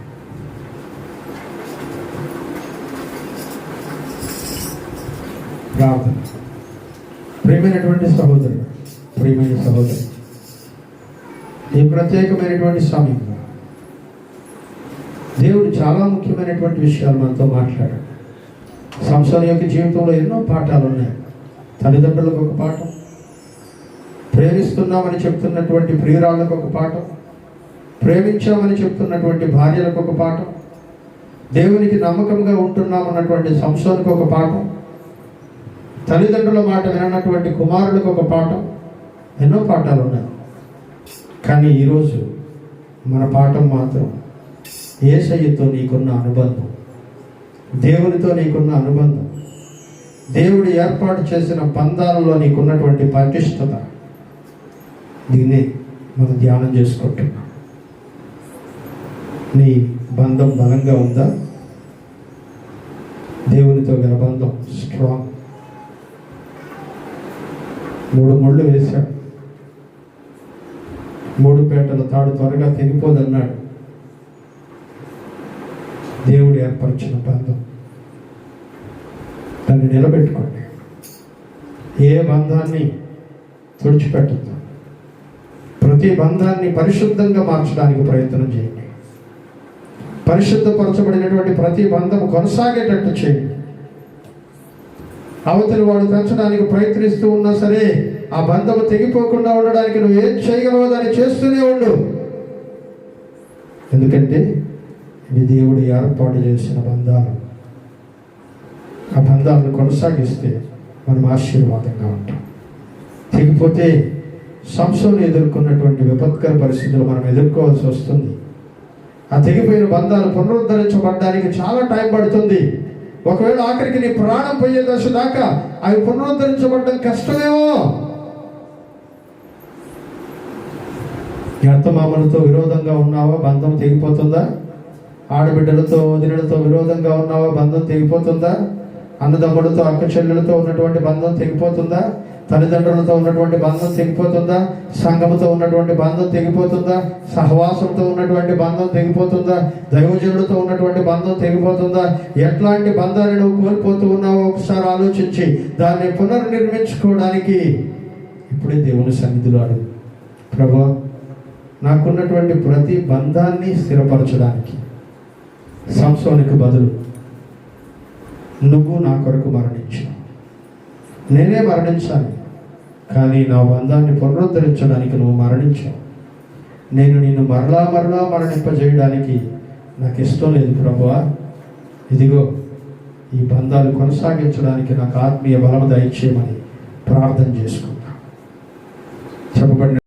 ప్రార్థన. ప్రియమైనటువంటి సహోదరుడు, ప్రియమైన సహోదరు, ఈ ప్రత్యేకమైనటువంటి సమయంలో దేవుడు చాలా ముఖ్యమైనటువంటి విషయాలు మనతో మాట్లాడాడు. సంసోను యొక్క జీవితంలో ఎన్నో పాఠాలు ఉన్నాయి. తల్లిదండ్రులకు ఒక పాఠం, ప్రేమిస్తున్నామని చెప్తున్నటువంటి ప్రియురాళ్ళకు ఒక పాఠం, ప్రేమించామని చెప్తున్నటువంటి భార్యలకు ఒక పాఠం, దేవునికి నమ్మకంగా ఉంటున్నామన్నటువంటి సంసోనుకు ఒక పాఠం, తల్లిదండ్రుల మాట వినన్నటువంటి కుమారుడికి ఒక పాఠం. ఎన్నో పాఠాలు ఉన్నాయి. కానీ ఈరోజు మన పాఠం మాత్రం యేసయ్యతో నీకున్న అనుబంధం, దేవునితో నీకున్న అనుబంధం, దేవుడు ఏర్పాటు చేసిన బంధాలలో నీకున్నటువంటి పటిష్టత. దీన్నే మనం ధ్యానం చేసుకుంటున్నాం. నీ బంధం బలంగా ఉందా? దేవునితో గల బంధం స్ట్రాంగ్. 3 ముళ్ళు వేశాడు. 3 పేటల తాడు త్వరగా తెగిపోదన్నాడు. దేవుడు ఏర్పరిచిన బంధం, దాన్ని నిలబెట్టుకోండి. ఏ బంధాన్ని తుడిచిపెట్టద్దు. ప్రతి బంధాన్ని పరిశుద్ధంగా మార్చడానికి ప్రయత్నం చేయండి. పరిశుద్ధపరచబడినటువంటి ప్రతి బంధం కొనసాగేటట్టు చేయండి. అవతలి వాడు పెంచడానికి ప్రయత్నిస్తూ ఉన్నా సరే ఆ బంధము తెగిపోకుండా ఉండడానికి నువ్వు ఏం చేయగలవో దాన్ని చేస్తూనే ఉండు. ఎందుకంటే ఇవి దేవుడు ఏర్పాటు చేసిన బంధాలు. ఆ బంధాలను కొనసాగిస్తే మనం ఆశీర్వాదంగా ఉంటాం. తెగిపోతే సంసోను ఎదుర్కొన్నటువంటి విపత్కర పరిస్థితులు మనం ఎదుర్కోవాల్సి వస్తుంది. ఆ తెగిపోయిన బంధాలు పునరుద్ధరించబడడానికి చాలా టైం పడుతుంది. ఒకవేళ ఆఖరికి నీ ప్రాణం పోయే దశ దాకా అవి పునరుద్ధరించబడడం కష్టమేమో. అత్తమామలతో విరోధంగా ఉన్నావా? బంధం తెగిపోతుందా? ఆడబిడ్డలతో వదినలతో విరోధంగా ఉన్నావా? బంధం తెగిపోతుందా? అన్నదమ్ములతో అక్క చెల్లెలతో ఉన్నటువంటి బంధం తెగిపోతుందా? తల్లిదండ్రులతో ఉన్నటువంటి బంధం తెగిపోతుందా? సంఘముతో ఉన్నటువంటి బంధం తెగిపోతుందా? సహవాసంతో ఉన్నటువంటి బంధం తెగిపోతుందా? దైవజనులతో ఉన్నటువంటి బంధం తెగిపోతుందా? ఎట్లాంటి బంధాన్ని నువ్వు కోల్పోతూ ఉన్నావో ఒకసారి ఆలోచించి దాన్ని పునర్నిర్మించుకోవడానికి ఇప్పుడే దేవుని సన్నిధిలో అడుగు. ప్రభువా, నాకున్నటువంటి ప్రతి బంధాన్ని స్థిరపరచడానికి సంసోనుకు బదులు నువ్వు నా కొరకు మరణించావు. నేనే మరణించాను, కానీ నా బంధాన్ని పునరుద్ధరించడానికి నువ్వు మరణించావు. నేను నిన్ను మరలా మరణింపజేయడానికి నాకు ఇష్టం లేదు ప్రభువా. ఇదిగో ఈ బంధాలు కొనసాగించడానికి నాకు ఆత్మీయ బలము దయచేయమని ప్రార్థన చేసుకో.